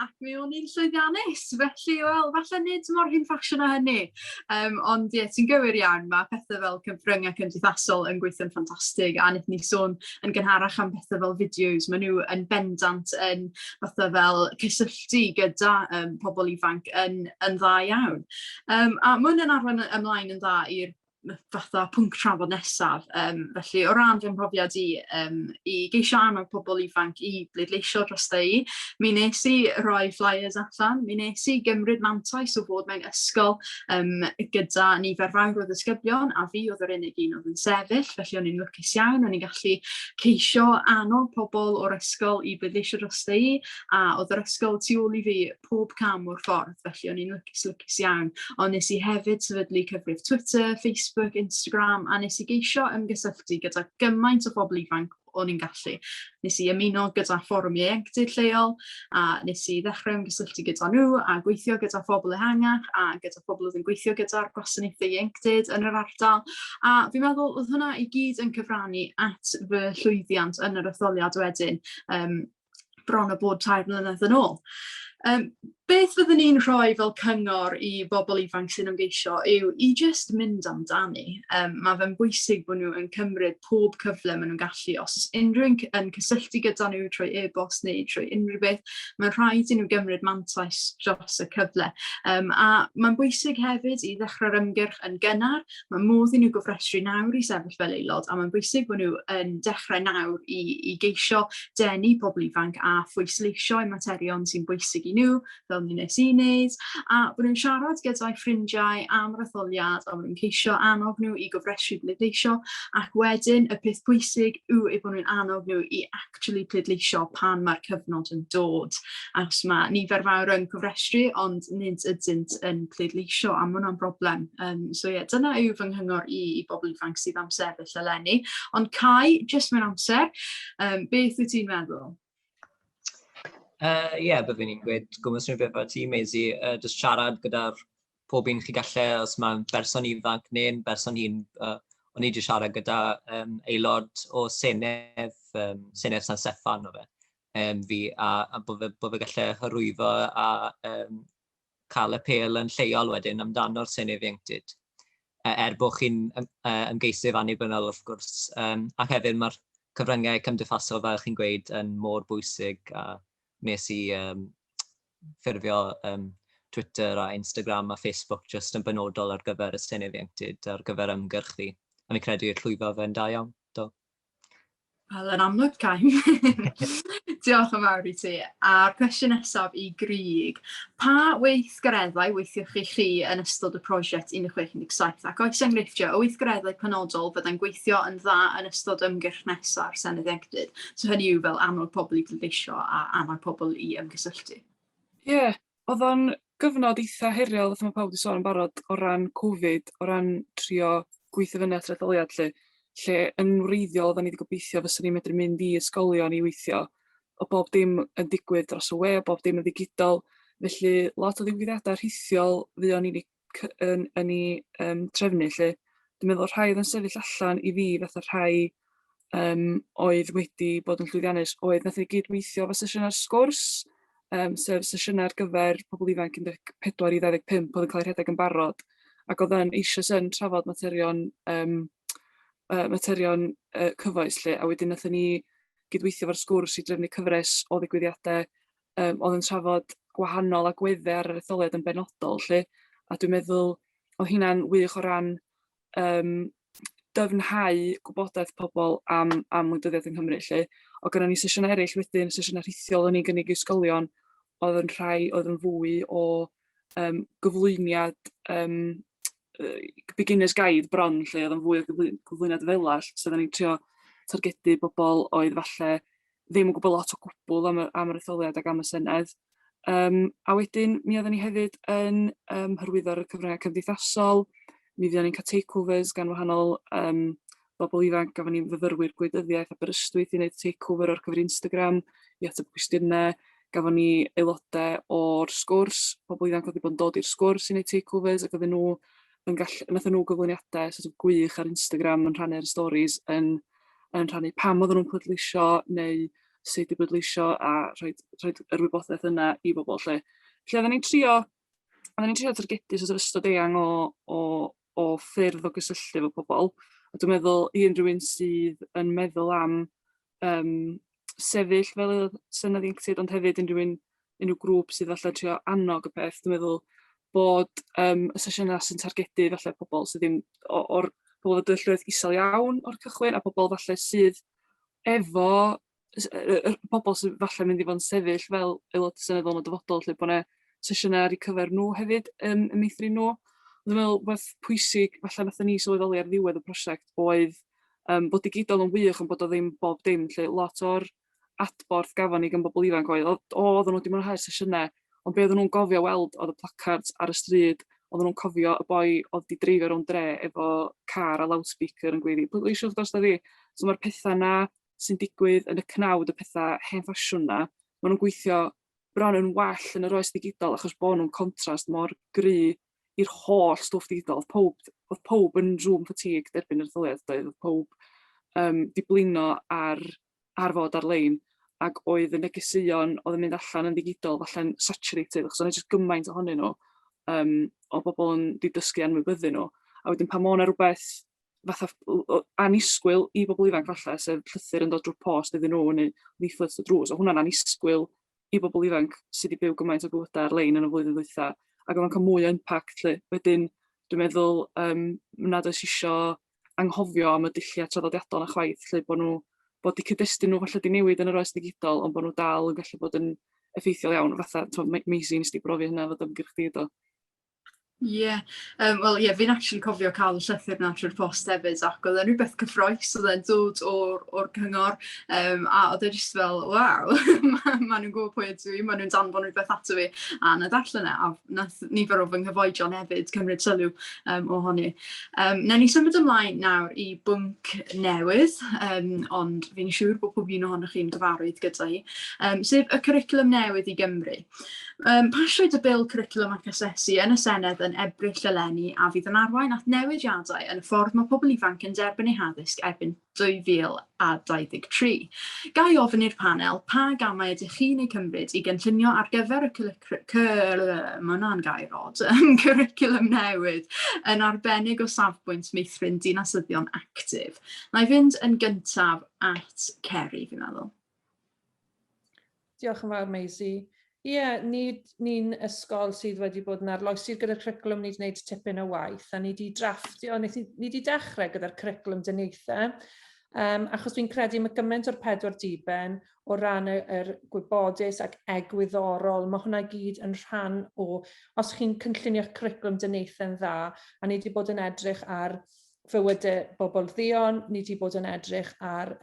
ac mi o'n i'n llwyddiannus, felly, wel, falle nid mor hyn ffasiwn o hynny. Ond ie, ti'n gywir iawn, mae pethau fel cyfryngau cymdeithasol yn gweithio'n ffantastig, a nid ni sôn yn gynharach am pethau fel fideos, maen nhw yn bendant yn fatha fel cysylltu gyda pobl ifanc yn dda iawn. A mae hwn yn arwain ymlaen yn dda i'r fatha pwnc trafod nesaf. Felly, o ran fy mhrofiad i geisio annog pobl ifanc i bleidleisio drosta i, mi nes i roi flyers allan, mi nes i gymryd mantais o fod mewn ysgol gyda nifer fawr o ddisgyblion, a fi oedd yr unig un oedd yn sefyll, felly o'n i'n lwcus iawn, o'n i'n gallu ceisio annog pobl o'r ysgol i bleidleisio drosta i, a oedd yr ysgol tu ôl i fi pob cam o'r ffordd, felly o'n i'n lwcus iawn. Ond nes i hefyd sefydlu cyfrif Twitter, Facebook, Instagram, a nes i geisio ymgysylltu gyda gymaint o bobl ifanc o'n i'n gallu. Nes i ymuno gyda fforwm ieuenctid lleol, a nes i ddechrau ymgysylltu gyda nhw, a gweithio gyda phobl ehangach, a gyda phobl oedd yn gweithio gyda'r gwasanaethau ieuenctid yn yr ardal. A fi'n meddwl oedd hwnna i gyd yn cyfrannu at fy llwyddiant yn yr etholiad wedyn, bron o bod 3 mlynedd yn ôl. Beth fyddwn ni'n rhoi fel cyngor i bobl ifanc sy'n ymgeisio yw i just mynd amdani. Mae fe'n bwysig bod nhw yn cymryd pob cyfle maen nhw'n gallu. Os unrhyw yn cysylltu gyda nhw trwy e-bost neu trwy unrhyw beth, mae'n rhaid i nhw gymryd mantais dros y cyfle. A mae'n bwysig hefyd i ddechrau'r ymgyrch yn gynnar. Mae modd i nhw gofrestru nawr i sefyll fel aelod, a mae'n bwysig bod nhw yn dechrau nawr i geisio denu pobl ifanc a phwysleisio i materion sy'n bwysig i nhw, fel ni nes i wneud, a bod nhw'n siarad gyda'i ffrindiau am yr etholiad, a bod nhw'n ceisio annog nhw i gofrestru pleidleisio, ac wedyn y peth pwysig yw bod nhw'n annog nhw i actually pleidleisio pan mae'r cyfnod yn dod. Achos mae nifer fawr yn gofrestru, ond nid ydynt yn pleidleisio, a mae hwnna'n broblem. So ie, dyna yw fy nghyngor i bobl ifanc sydd am sefyll eleni. Ond Cai, jyst mewn amser, beth wyt ti'n meddwl? Byddwn ni'n gweud, gwmys nhw'n beth fel ti, Maisie, jyst siarad gyda'r pob un chi gallu, os mae'n berson ifanc neu'n berson hun, o'n i jyst siarad gyda aelod o Senedd San Steffan o fe, fi, a bod fe gallu hyrwyddo a cael y pel yn lleol wedyn amdano'r Senedd Ieuenctid. Bod chi'n ymgeisydd annibynnol, wrth gwrs, ac hefyd mae'r cyfryngau cymdeithasol fel chi'n gweud yn mor bwysig, a nes i ffurfio Twitter a Instagram a Facebook jyst yn benodol ar gyfer y Senedd Ieuenctid, ar gyfer ymgyrch fi. A fi'n credu llwyddo fe'n da iawn. Wel, yn amlwg, Cai. Diolch yn fawr i ti. A'r cwestiwn nesaf i Grig. Pa weithgareddau weithiwch chi yn ystod y prosiect 1617? Ac oes enghreifftiau o weithgareddau penodol fyddai'n gweithio yn dda yn ystod ymgyrch nesaf Senedd Ieuenctid? So hynny yw fel annog pobl i bleidleisio a annog pobl i ymgysylltu. Ie, oedd o'n gyfnod eitha heriol, oedd mae pawb wedi sôn yn barod o ran Covid, o ran trio gweithio fyny at yr etholiad lle yn wreiddiol oedden ni wedi gobeithio fysa ni'n medru mynd i ysgolion i weithio, o bob dim yn digwydd dros y we, bob dim yn ddigidol, Felly, lot o ddigwyddiadau rhithiol fuon ni yn ei trefnu. Lle. Dwi'n meddwl rhai oedd yn sefyll allan i fi fatha rhai oedd wedi bod yn llwyddiannus, oedd nath ei gydweithio efo sesiynau'r sgwrs, sef sesiynau ar gyfer pobl ifanc 14 i 25 oedd yn cael eu rhedeg yn barod, ac oedd yn eisoes yn trafod materion cyfoes, lle, a wedyn nathon ni gydweithio efo'r sgwrs i drefnu cyfres o ddigwyddiadau oedd yn trafod gwahanol agweddau ar yr etholiad yn benodol, lle, a dwi'n meddwl oedd hynna'n wych o ran dyfnhau gwybodaeth pobl am wleidyddiaeth yng Nghymru, lle. O gynnon ni sesiynau eraill wedyn, sesiynau rhithiol o'n i'n gynnig i ysgolion, oedd yn rhai oedd yn fwy o gyflwyniad beginner's guide bron, lle oedd yn fwy o gyflwyniad fel'a, so oedden ni'n trio targedu bobl oedd falle ddim yn gwybod lot o gwbl am yr etholiad ac am y Senedd. A wedyn, mi oedden ni hefyd yn hyrwyddo'r cyfryngau cymdeithasol, mi fuon ni'n cael takeovers gan wahanol bobl ifanc, gafon ni'n fyfyrwyr gwleidyddiaeth Aberystwyth i wneud takeover o'r cyfer Instagram, i ateb cwestiynau, gafon ni aelodau o'r sgwrs, bobl ifanc oedd wedi bod yn dod i'r sgwrs i wneud takeovers, ac oedden nhw nathon nhw gyflwyniadau sort of gwych ar Instagram yn rhannu'r stories yn rhannu pam oedden nhw'n pleidleisio neu sut i bleidleisio a rhoid yr wybodaeth yna i bobl, lle. Lle oedden ni'n trio targedu sort of ystod eang o ffyrdd o gysylltu efo pobl. A dwi'n meddwl i unrhyw un sydd yn meddwl am sefyll fel y Senedd Ieuenctid, ond hefyd unrhyw grŵp sydd falle trio annog y peth, dwi'n meddwl bod y sesiynau sy'n targedu falle pobl sydd ddim o'r pobl o dyllwedd isel iawn o'r cychwyn, a pobl falle sydd efo pobl sydd falle mynd i fod yn sefyll fel aelod seneddol yn y dyfodol, lle bod yna sesiynau ar eu cyfer nhw hefyd yn meithrin nhw. Dwi'n meddwl beth pwysig falle nathon ni sylweddoli ar ddiwedd y prosiect oedd bod digidol yn wych ond bod o ddim bob dim, lle lot o'r adborth gafon ni gan bobl ifanc oedden nhw wedi mwynhau'r sesiynau, ond be oedden nhw'n gofio weld oedd y placards ar y stryd, oedden nhw'n cofio y boi oedd wedi dreifio rownd dre efo car a loudspeaker yn gweiddi, pleidleisiwch drosta fi. So mae'r pethau na sy'n digwydd yn y cnawd, y pethau hen ffasiwn na, maen nhw'n gweithio bron yn well yn yr oes digidol achos bod nhw'n contrast mor gry i'r holl stwff digidol. Oedd pob yn Zoom fatigue derbyn yr etholiad, oedd pob di blino ar fod ar-lein, ac oedd y negeseuon oedd yn mynd allan yn digidol falle'n saturated, achos oedd jyst gymaint ohonyn nhw o bobl yn didysgu anwybyddu nhw. A wedyn pan o'n rhywbeth fatha anisgwyl i bobl ifanc falle, sef llythyr yn dod drwy'r post iddyn nhw neu leaflets o drws, o hwnna'n anisgwyl i bobl ifanc sydd wedi byw gymaint o bywydau ar-lein yn y flwyddyn ddwytha, ac oedd o'n cael mwy o impact, lle. Wedyn, dwi'n meddwl nad oes isio anghofio am y dulliau traddodiadol na chwaith, lle bod eu cyd-destun nhw falle di newid yn yr oes digidol, ond bod nhw dal yn gallu bod yn effeithiol iawn, fatha, amazing nes di brofi hynna fod ymgyrch di do. Ie, fi'n actually cofio cael y llythyr na trwy'r post hefyd, ac oedd e'n rhywbeth cyffroes, oedd e'n dod o'r cyngor, a oedd e'n just fel, waw, maen nhw'n gwybod pwy ydw i, maen nhw'n danfon rhywbeth ato fi, a na darllen e, a nath nifer o fy nghyfoedion hefyd cymryd sylw ohoni. Na ni symud ymlaen nawr i bwnc newydd, ond fi'n siŵr bod pob un ohonoch chi'n gyfarwydd gyda hi, sef y cwricwlwm newydd i Gymru. Pasiwyd y bil cwricwlwm ac asesu yn y Senedd yn Ebrill eleni a fydd yn arwain at newidiadau yn y ffordd mae pobl ifanc yn derbyn eu haddysg erbyn 2023. Gai ofyn i'r panel pa gamau ydych chi'n eu cymryd i gynllunio ar gyfer y cwricwlwm newydd yn arbennig o safbwynt meithrin dinasyddion actif. Na i fynd yn gyntaf at Ceri, fi'n meddwl. Diolch yn fawr, Maisie. Ie, ni'n ysgol sydd wedi bod yn arloesi gyda'r cwricwlwm, ni wedi gwneud tipyn o waith, a ni wedi dechrau gyda'r cwricwlwm dynieithau, achos fi'n credu mae gymaint o'r 4 diben o ran yr gwybodaeth ac egwyddorol, mae hwnna gyd yn rhan o, os chi'n cynllunio'ch cwricwlwm dynieithau'n dda, a ni wedi bod yn edrych ar fywydau bobl ddion, ni wedi bod yn edrych ar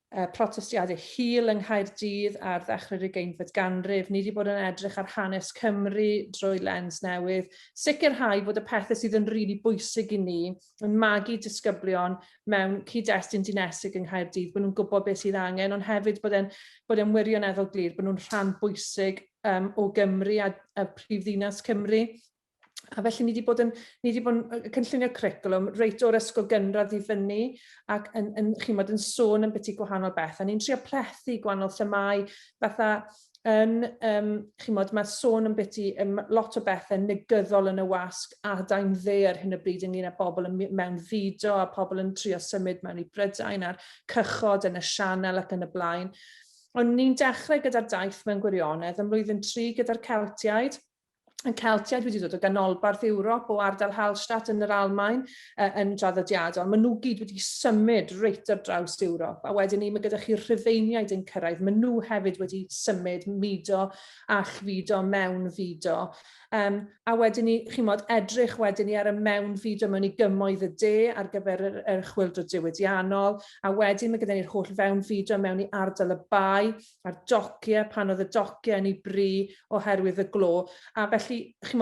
protestiadau hil yng Nghaerdydd ar ddechrau'r 20fed ganrif. Ni wedi bod yn edrych ar hanes Cymru drwy lens newydd. Sicrhau bod y pethau sydd yn rili bwysig i ni yn magu disgyblion mewn cyd-destun dinesig yng Nghaerdydd, bod nhw'n gwybod beth sydd angen, ond hefyd bod e'n wirioneddol glir, bod nhw'n rhan bwysig o Gymru a prifddinas Cymru. A felly ni wedi bod yn cynllunio cwricwlwm reit o'r ysgol gynradd i fyny ac yn sôn yn byti gwahanol beth. A ni'n trio plethu gwahanol themau fatha mae sôn yn byti lot o bethau negyddol yn y wasg adain dde ar hyn o bryd ynglyn â bobl mewn fideo a pobl yn trio symud mewn i Brydain a'r cychod yn y sianel ac yn y blaen. Ond ni'n dechrau gyda'r daith mewn gwirionedd yn blwyddyn 3 gyda'r Celtiaid. Yn Celtiaid wedi dod o ganolbarth Ewrop o ardal Hallstatt yn yr Almaen yn draddodiadol. Maen nhw gyd wedi symud reit ar draws Ewrop. A wedyn ni, mae gyda chi Rhufeiniaid yn cyrraedd. Maen nhw hefyd wedi symud mudo a chfudo mewn fideo. A wedyn ni, edrych wedyn ni ar y mewn fideo mewn i gymoedd y de ar gyfer yr chwyldro diwydiannol. A wedyn mae gyda ni'r holl fewn fideo mewn i ardal y bai, a'r dociau, pan oedd y dociau yn ei bri oherwydd y glo. A felly,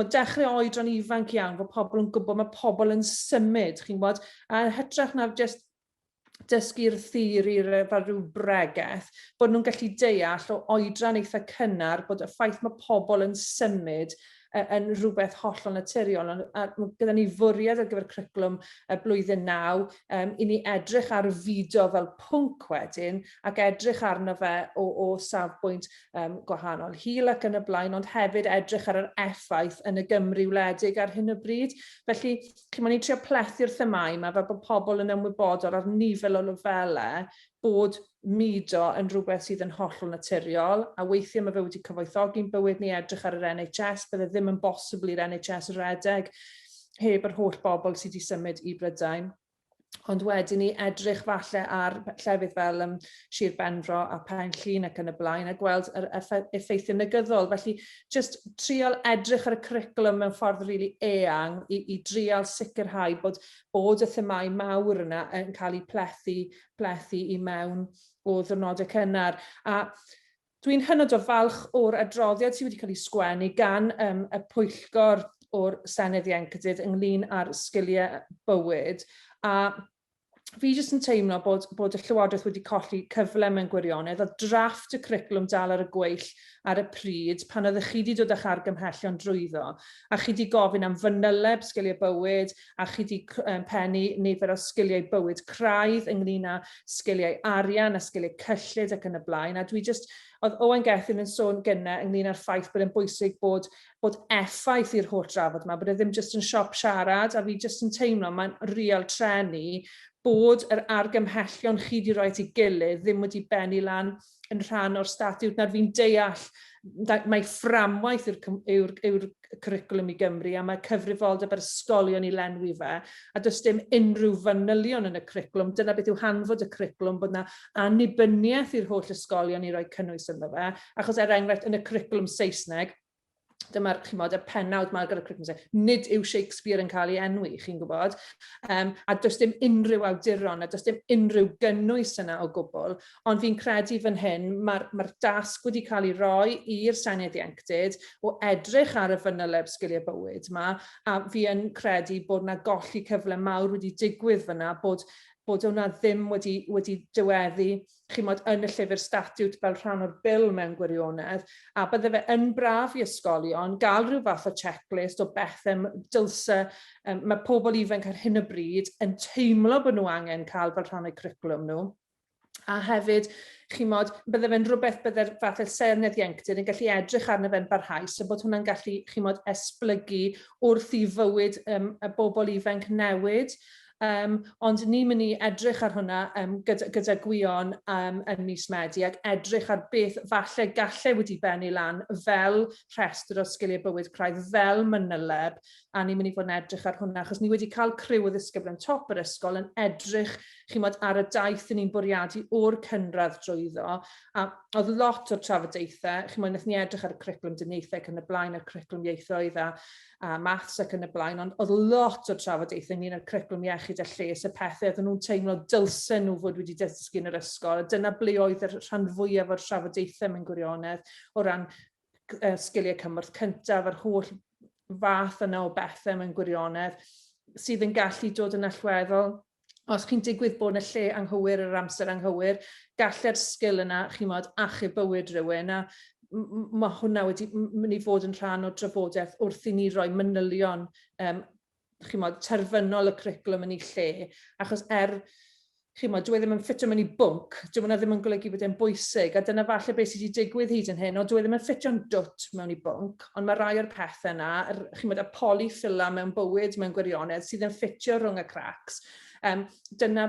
dechrau oedran ifanc iawn, bod pobl yn gwybod mae pobl yn symud, a hytrach na just dysgu'r theori fel rhyw bregaeth, bod nhw'n gallu deall o oedran eitha cynnar bod y ffaith mae pobl yn symud yn rhywbeth hollol naturiol. A gyda ni fwriad ar gyfer cwricwlwm blwyddyn 9 i ni edrych ar y fideo fel pwnc wedyn ac edrych arno fe o safbwynt gwahanol hil ac yn y blaen, ond hefyd edrych ar yr effaith yn y Gymru wledig ar hyn o bryd. Felly, ni'n trio plethu'r themau yma fel bod pobl yn ymwybodol ar nifer o lefelau bod mudo yn rhywbeth sydd yn hollol naturiol, a weithiau mae fe wedi cyfoethogi'n bywyd ni edrych ar yr NHS, bydde ddim yn bosibl i'r NHS redeg heb yr holl bobl sydd wedi symud i Brydain. Ond wedyn ni edrych falle ar llefydd fel Sir Benfro a Penllyn ac yn y blaen a gweld yr effeithiau negyddol. Felly, just trial edrych ar y cwricwlwm mewn ffordd rili eang i trial sicrhau bod y themau mawr yna yn cael eu plethu i mewn o ddwrnodau cynnar. A dwi'n hynod o falch o'r adroddiad sydd wedi cael ei sgwennu gan y pwyllgor o'r Senedd Ieuenctid ynglyn â'r sgiliau bywyd. A fi jyst yn teimlo bod y Llywodraeth wedi colli cyfle mewn gwirionedd, a drafft y cwricwlwm dal ar y gweill ar y pryd pan oeddech chi wedi dod â'ch argymhellion drwyddo, a chi wedi gofyn am fanyleb sgiliau bywyd, a chi wedi pennu nifer o sgiliau bywyd craidd ynglyn â sgiliau arian a sgiliau cyllid ac yn y blaen, a oedd Owen Gethin yn sôn gynnau ynglyn â'r ffaith bod yn bwysig bod effaith i'r holl drafod yma, bod e ddim jyst yn siop siarad, a fi jyst yn teimlo mae'n real trenu bod yr argymhellion chi wedi rhoi at ei gilydd ddim wedi bennu lan yn rhan o'r statut. Nawr fi'n deall mae fframwaith yw'r cwricwlwm i Gymru a mae cyfrifoldeb ar ysgolion i lenwi fe, a does dim unrhyw fanylion yn y cwricwlwm. Dyna beth yw hanfod y cwricwlwm, bod yna annibyniaeth i'r holl ysgolion i roi cynnwys ynddo fe, achos enghraifft yn y cwricwlwm Saesneg, dyma'r pennawd mae gyda'r cwricwlwm, nid yw Shakespeare yn cael ei enwi, chi'n gwybod, a does dim unrhyw awduron, a does dim unrhyw gynnwys yna o gwbl, ond fi'n credu fan hyn, mae'r dasg wedi cael ei roi i'r Senedd Ieuenctid o edrych ar y fanyleb sgiliau bywyd yma, a fi yn credu bod yna golli cyfle mawr wedi digwydd fyna, bod hwnna ddim wedi diweddu yn y llyfr statut fel rhan o'r bil mewn gwirionedd, a bydde fe yn braf i ysgolion gael rhyw fath o checklist o bethau dylse mae pobl ifanc ar hyn o bryd yn teimlo bod nhw angen cael fel rhan o'i cwricwlwm nhw. A hefyd, bydde fe'n rhywbeth bydde'r fath o Senedd Ieuenctid yn gallu edrych arno fe'n barhaus, a bod hwnna'n gallu esblygu wrth i fywyd y bobl ifanc newid. Ond ni'n mynd i edrych ar hwnna gyda gwion yn mis Medi ac edrych ar beth falle gallai wedi bennu lan fel rhestr o sgiliau bywyd craidd, fel manyleb, a ni'n mynd i fod yn edrych ar hwnna, achos ni wedi cael criw o ddisgyblion top yr ysgol yn edrych ar y daith yn ni'n bwriadu o'r cynradd drwyddo, a oedd lot o'r trafodaethau, nath ni edrych ar y cwricwlwm dinaethau yn y blaen, y cwricwlwm ieithoedd, a maths ac yn y blaen, ond oedd lot o trafodaethau ynglyn â'r cwricwlwm iechyd a lles, y pethau oedden nhw'n teimlo dylsen nhw fod wedi dysgu yn yr ysgol. Dyna ble oedd y rhan fwyaf o'r trafodaethau mewn gwirionedd o ran sgiliau cymorth cyntaf, yr holl fath yna o bethau mewn gwirionedd, sydd yn gallu dod yn allweddol. Os chi'n digwydd bod yn y lle anghywir yr amser anghywir, galle'r sgil yna, chi'n modd, achub bywyd rhywun, a mae hwnna wedi mynd i fod yn rhan o drafodaeth wrth i ni roi manylion chi'n modd, terfynol y cwricwlwm yn ei lle, achos chi'n modd, dwi ddim yn ffitio mewn i bwnc, dwi ddim yn golygu bod e'n bwysig, a dyna falle beth sydd wedi digwydd hyd yn hyn, ond dwi ddim yn ffitio'n dwt mewn i bwnc, ond mae rai o'r pethau yna, chi'n modd, y polyphila mewn bywyd mewn gwirionedd sydd yn ffitio rhwng y cracks. Dyna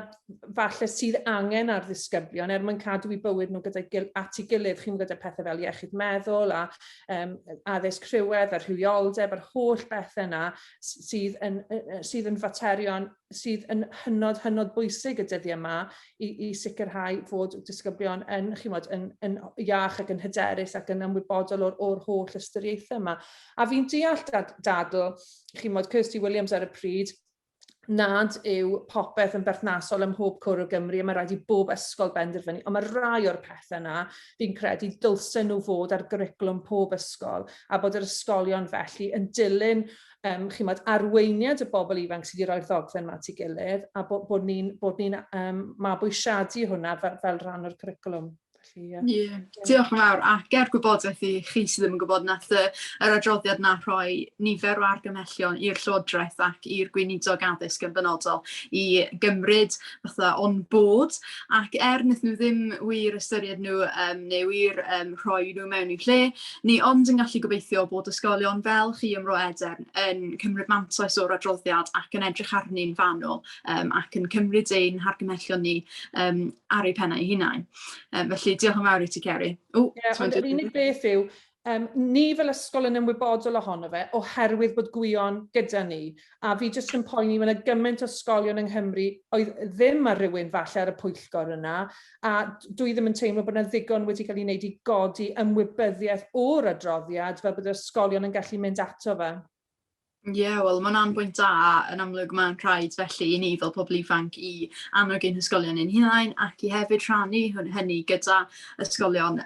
falle sydd angen ar ddisgyblion mwyn cadw i bywyd nhw at ei gilydd, chi'n gyda pethau fel iechyd meddwl a addysg rhywedd a'r rhywioldeb, a'r holl bethau yna sydd yn faterion sydd yn hynod bwysig y dyddiau yma i sicrhau fod disgyblion yn iach ac yn hyderus ac yn ymwybodol o'r holl ystyriaethau yma. A fi'n deall dadl, Kirsty Williams ar y pryd, nad yw popeth yn berthnasol ym mhob cwr o Gymru, a mae rhaid i bob ysgol benderfynu, ond mae rai o'r pethau yna fi'n credu dylsen nhw fod ar gyricwlwm pob ysgol, a bod yr ysgolion felly yn dilyn arweiniad y bobl ifanc sydd wedi rhoi'r ddogfen at ei gilydd, a bod ni'n mabwysiadu hwnna fel rhan o'r cwricwlwm. Diolch yn fawr, ac gwybodaeth i chi sydd ddim yn gwybod nath yr adroddiad na rhoi nifer o argymhellion i'r Llywodraeth ac i'r gweinidog addysg yn benodol i gymryd fatha on board, ac wnaeth nhw ddim wir ystyried nhw neu wir rhoi nhw mewn i lle, ni ond yn gallu gobeithio bod ysgolion fel chi ym Mro Edern yn cymryd mantais o'r adroddiad ac yn edrych arni'n fanwl ac yn cymryd ein hargymhellion ni ar eu pennau hunain. Felly, diolch yn fawr i ti, Ceri. Ond yr unig beth yw, ni fel ysgol yn ymwybodol ohono fe, oherwydd bod gwion gyda ni. A fi jyst yn poeni, mae yna gymaint o ysgolion yng Nghymru oedd ddim ar rywun falle ar y pwyllgor yna, a dwi ddim yn teimlo bod yna ddigon wedi cael ei wneud i godi ymwybyddiaeth o'r adroddiad, fel bod yr ysgolion yn gallu mynd ato fe. Wel, mae'n anbwynt da, yn amlwg mae'n rhaid felly i ni fel pobl ifanc i annog ein ysgolion ein hunain ac i hefyd rhannu hynny gyda ysgolion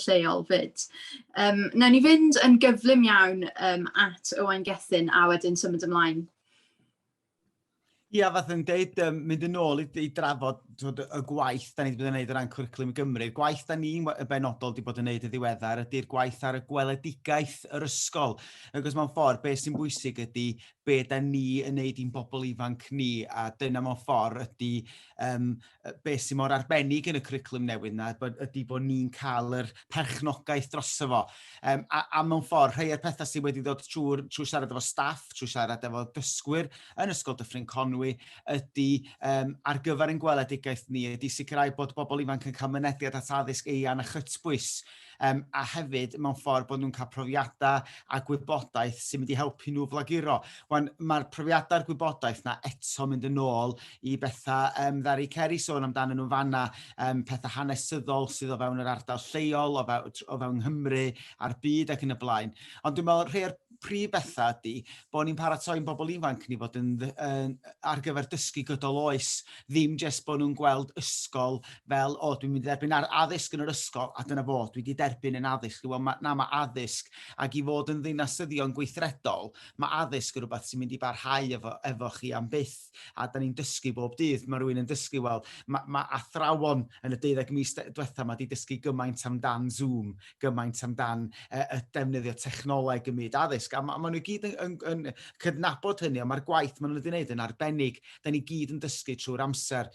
lleol fyd. Nawn ni fynd yn gyflym iawn at Owain Gethin a wedyn symud ymlaen. Fath yn deud, mynd yn ôl i drafod y gwaith da ni wedi bod yn gwneud o ran Cwricwlwm Gymru. Gwaith da ni benodol wedi bod yn gwneud y ddiweddar ydy'r gwaith ar y gweledigaeth yr ysgol. Ac os mewn ffordd, beth sy'n bwysig ydy be da ni yn gwneud i'n bobl ifanc ni, a dyna mewn ffordd ydy beth sy'n mor arbennig yn y Cwricwlwm Newydd na, ydy bod ni'n cael yr perchnogaeth droso fo. A mewn ffordd, rhai o'r pethau sydd wedi dod trwy siarad efo staff, trwy siarad efo dysgwyr yn Ysgol Dyffryn Conwy, ydy ar gyfer ein gweledigaeth ni, ydy sicrhau bod bobl ifanc yn cael mynediad at addysg eang a chytbwys, a hefyd mewn ffordd bod nhw'n cael profiadau a gwybodaeth sy'n mynd i helpu nhw flaguro. Mae'r profiadau a'r gwybodaeth na eto mynd yn ôl i bethau ddari Ceri sôn amdano nhw fanna, pethau hanesyddol sydd o fewn yr ardal lleol, o fewn Nghymru, a'r byd ac yn y blaen. Ond dwi'n meddwl rhai o'r prif bethau ydy bod ni'n paratoi'n bobl ifanc ni fod yn ar gyfer dysgu gydol oes, ddim jyst bod nhw'n gweld ysgol fel, dwi'n mynd i derbyn ar addysg yn yr ysgol, a dyna fo, dwi wedi derbyn yn addysg. Mae addysg, ac i fod yn ddinasyddion gweithredol, mae addysg yn rhywbeth sy'n mynd i barhau efo chi am byth, a da ni'n dysgu bob dydd. Mae rhywun yn dysgu, mae athrawon yn y 12 mis diwetha mae wedi dysgu gymaint amdan Zoom, gymaint amdan y defnyddio technoleg ym myd addysg, a maen nhw gyd yn cydnabod hynny, ond mae'r gwaith maen nhw wedi gwneud yn arbennig. Da ni gyd yn dysgu trwy'r amser.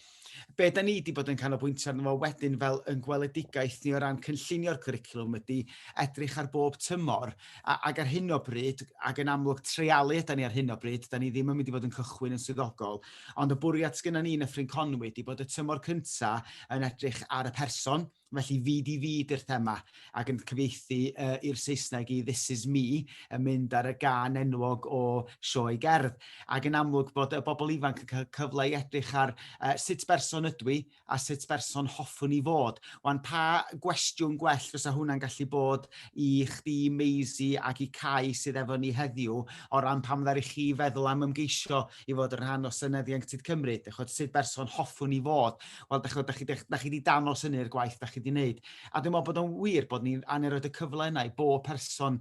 Be da ni wedi bod yn canolbwyntio arno fo wedyn fel yn gweledigaeth ni o ran cynllunio'r cwricwlwm ydy edrych ar bob tymor, ac ar hyn o bryd, ac yn amlwg treialu da ni ar hyn o bryd, da ni ddim yn mynd i fod yn cychwyn yn swyddogol, ond y bwriad sgynnon ni yn Dyffryn Conwy ydy bod y tymor cynta yn edrych ar y person, Felly fyd i fyd i'r thema ac yn cyfieithu i'r Saesneg i This Is Me yn mynd ar y gân enwog o sioe gerdd. Ac yn amlwg bod y bobl ifanc yn cael cyfle i edrych ar sut berson ydw i a sut berson hoffwn i fod. Wan pa gwestiwn gwell fysa hwnna'n gallu bod i chdi, Meisi ac i Cai sydd efo ni heddiw o ran pam ddari chi feddwl am ymgeisio i fod yn rhan o Senedd Ieuenctid Cymru. Sut berson hoffwn i fod. Wel, da chi wedi danos hynny'r gwaith da chi wedi wneud. A dwi'n meddwl bod o'n wir bod ni'n aneroed y cyfle yna i bob person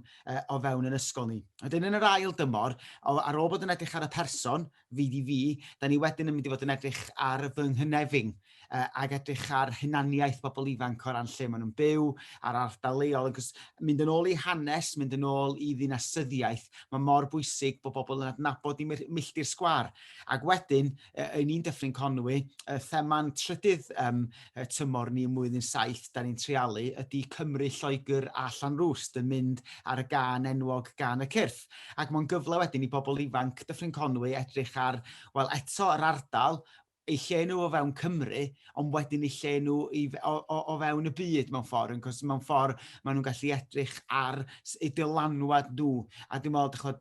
o fewn yn ysgol ni. Wedyn yn yr ail dymor, ar ôl bod yn edrych ar y person, fi di fi, da ni wedyn yn mynd i fod yn edrych ar fy nghynefing ac edrych ar hunaniaeth bobl ifanc o ran lle maen nhw'n byw, ar ardal leol, mynd yn ôl i hanes, mynd yn ôl i ddinasyddiaeth, mae mor bwysig bod bobl yn adnabod i milltir sgwar. Ac wedyn, yn un Dyffryn Conwy, thema'n trydydd tymor ni ym mlwyddyn 7 da ni'n trialu ydy Cymru, Lloegr a Llanrwst yn mynd ar y gân enwog gân y cyrff. Ac mae'n gyfle wedyn i bobl ifanc Dyffryn Conwy edrych ar, wel eto yr ardal, eu lle nhw o fewn Cymru, ond wedyn eu lle nhw o fewn y byd mewn ffordd, cos mewn ffordd maen nhw'n gallu edrych ar eu dylanwad nhw. A dwi'n meddwl,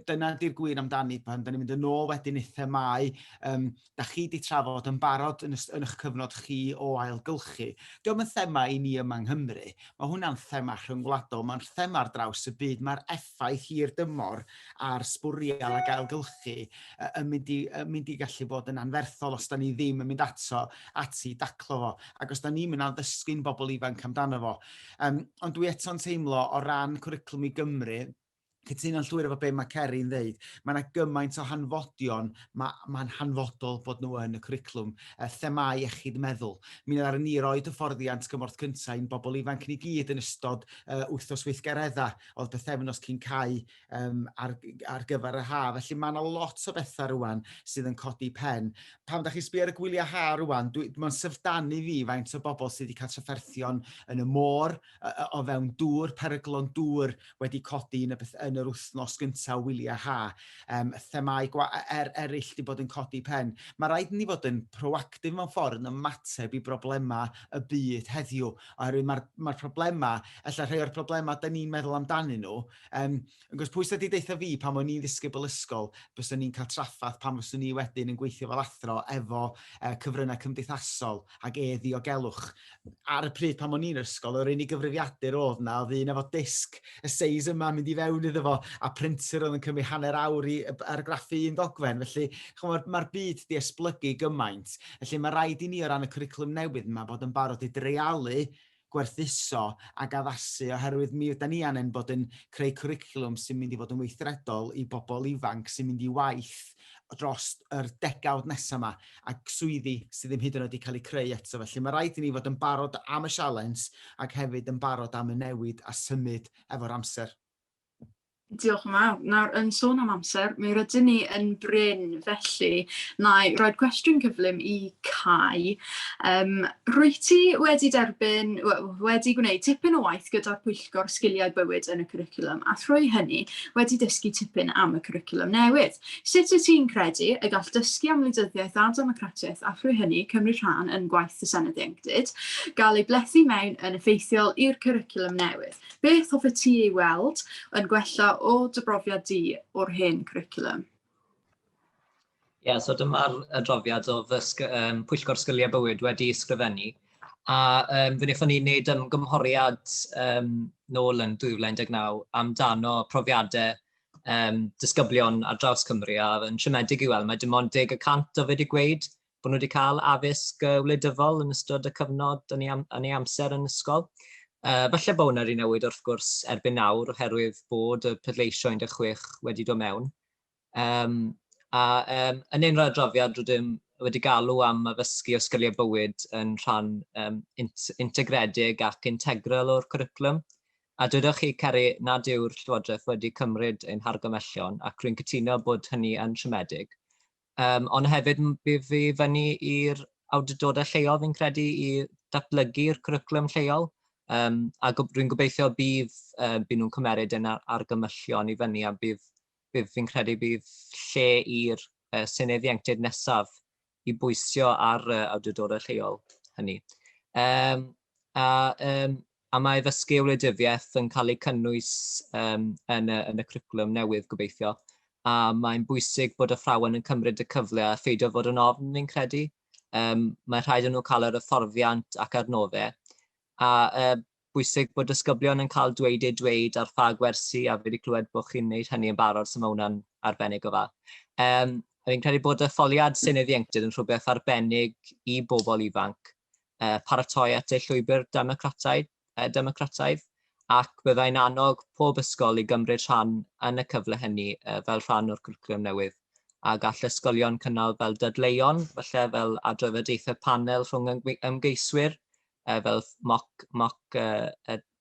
dyna di'r gwir amdani pan da ni'n mynd yn ôl wedyn i themau, da chi wedi trafod yn barod yn eich cyfnod chi o ailgylchu. Diolch yn thema i ni yma yng Nghymru, mae hwnna'n thema rhyngwladol, mae'n thema ar draws y byd, mae'r effaith hir dymor a'r sbwriel ac ailgylchu yn mynd i gallu bod yn anferthol os da ni ddim yn mynd ati daclo fo, ac os da ni'n mynd addysgu'n bobl ifanc amdano fo. Ond dwi eto'n teimlo o ran Cwricwlwm i Gymru, cytuno'n llwyr efo be mae Ceri'n ddeud, mae yna gymaint o hanfodion, mae'n hanfodol bod nhw yn y cwricwlwm, themau iechyd meddwl. Mi ar ni roed hyfforddiant gymorth cyntaf i'n bobl ifanc ni gyd yn ystod wythnos weithgaredda, oedd bythefnos cyn Cai ar gyfer y haf. Felly mae yna lot o bethau rwan sydd yn codi pen. Pam da chi sbio ar y gwyliau ha rwan, mae'n syfrdanu fi faint o bobl sydd wedi cael trafferthion yn y môr, o fewn dŵr, peryglon dŵr wedi codi yn yr wythnos gyntaf wyliau ha. Themau eraill wedi bod yn codi pen. Mae rhaid ni fod yn proactif mewn ffordd yn ymateb i broblemau y byd heddiw. Oherwydd mae'r problemau, ella rhai o'r problemau da ni'n meddwl amdanyn nhw, gwrs pwy sydd wedi deitha fi pan o'n i'n ddisgybl ysgol, byswn ni'n cael traffath pan fyswn ni wedyn yn gweithio fel athro efo cyfryngau cymdeithasol ac ddiogelwch. Ar y pryd pan o'n i'n ysgol, yr unig gyfrifiadur oedd na, oedd un efo disg, y seis yma mynd i fewn iddo fo, a printer oedd yn cymryd hanner awr ar graffu un ddogfen. Felly mae'r byd di esblygu gymaint. Felly mae rhaid i ni o ran y cwricwlwm newydd yma bod yn barod i dreialu gwerthuso ac addasu, oherwydd mi yda ni angen bod yn creu cwricwlwm sy'n mynd i fod yn weithredol i bobl ifanc sy'n mynd i waith dros yr degawd nesaf yma ac swyddi sydd ddim hyd yn oed wedi cael ei creu eto. Felly mae rhaid i ni fod yn barod am y sialens ac hefyd yn barod am y newid a symud efo'r amser. Diolch yn fawr. Nawr, yn sôn am amser, mi rydyn ni yn bryn, felly na i roi'r cwestiwn cyflym i Cai. Rwy ti wedi gwneud tipyn o waith gyda'r Pwyllgor Sgiliau Bywyd yn y cwricwlwm, a thrwy hynny wedi dysgu tipyn am y cwricwlwm newydd. Sut wyt ti'n credu y gall dysgu am wleidyddiaeth a democratiaeth a thrwy hynny cymryd rhan yn gwaith y Senedd Ieuenctid, gael ei blethu mewn yn effeithiol i'r cwricwlwm newydd? Beth hoffet ti ei weld yn gwella o dy brofiad di o'r hen cwricwlwm? So dyma'r adroddiad o Pwyllgor Sgiliau Bywyd wedi ysgrifennu. A fe wnaethon ni wneud ymgymhoriad nôl yn 2019 amdano profiadau disgyblion ar draws Cymru, a yn siomedig i weld, mae dim ond 10% o fe wedi gweud bod nhw wedi cael addysg wleidyddol yn ystod y cyfnod yn ei amser yn ysgol. Falle bod hwnna wedi newid wrth gwrs erbyn nawr oherwydd bod y pleidleisio 16 wedi dod mewn. Yn un o'r adroddiad rydym wedi galw am addysgu o sgiliau bywyd yn rhan integredig ac integral o'r cwricwlwm. A dydych chi, Ceri, nad yw'r Llywodraeth wedi cymryd ein hargymellion ac rwy'n cytuno bod hynny yn siomedig. Ond hefyd bydd fi fyny i'r awdurdodau lleol fi'n credu i datblygu'r cwricwlwm lleol. A rwy'n gobeithio bydd nhw'n cymeryd yn argymhellion i fyny a bydd fi'n credu bydd lle i'r Senedd Ieuenctid nesaf i bwysio ar awdurdodau lleol hynny. A mae ddysgu wleidyddiaeth yn cael ei cynnwys yn y cwricwlwm newydd gobeithio. A mae'n bwysig bod y athrawon yn cymryd y cyfle a pheidio fod yn ofn ni'n credu. Mae rhaid yn nhw cael yr hyfforddiant ac adnoddau. A bwysig bod disgyblion yn cael dweud ar pha gwersi, a fi wedi clywed bod chi'n gwneud hynny yn barod, so mae hwnna'n arbennig o dda. Fi'n credu bod y etholiad Senedd Ieuenctid yn rhywbeth arbennig i bobl ifanc, paratoi at eu llwybr democrataidd, ac byddai'n annog pob ysgol i gymryd rhan yn y cyfle hynny fel rhan o'r cwricwlwm newydd. A gall ysgolion cynnal fel dydleion, falle fel drafodaethau panel rhwng ymgeiswyr, fel mock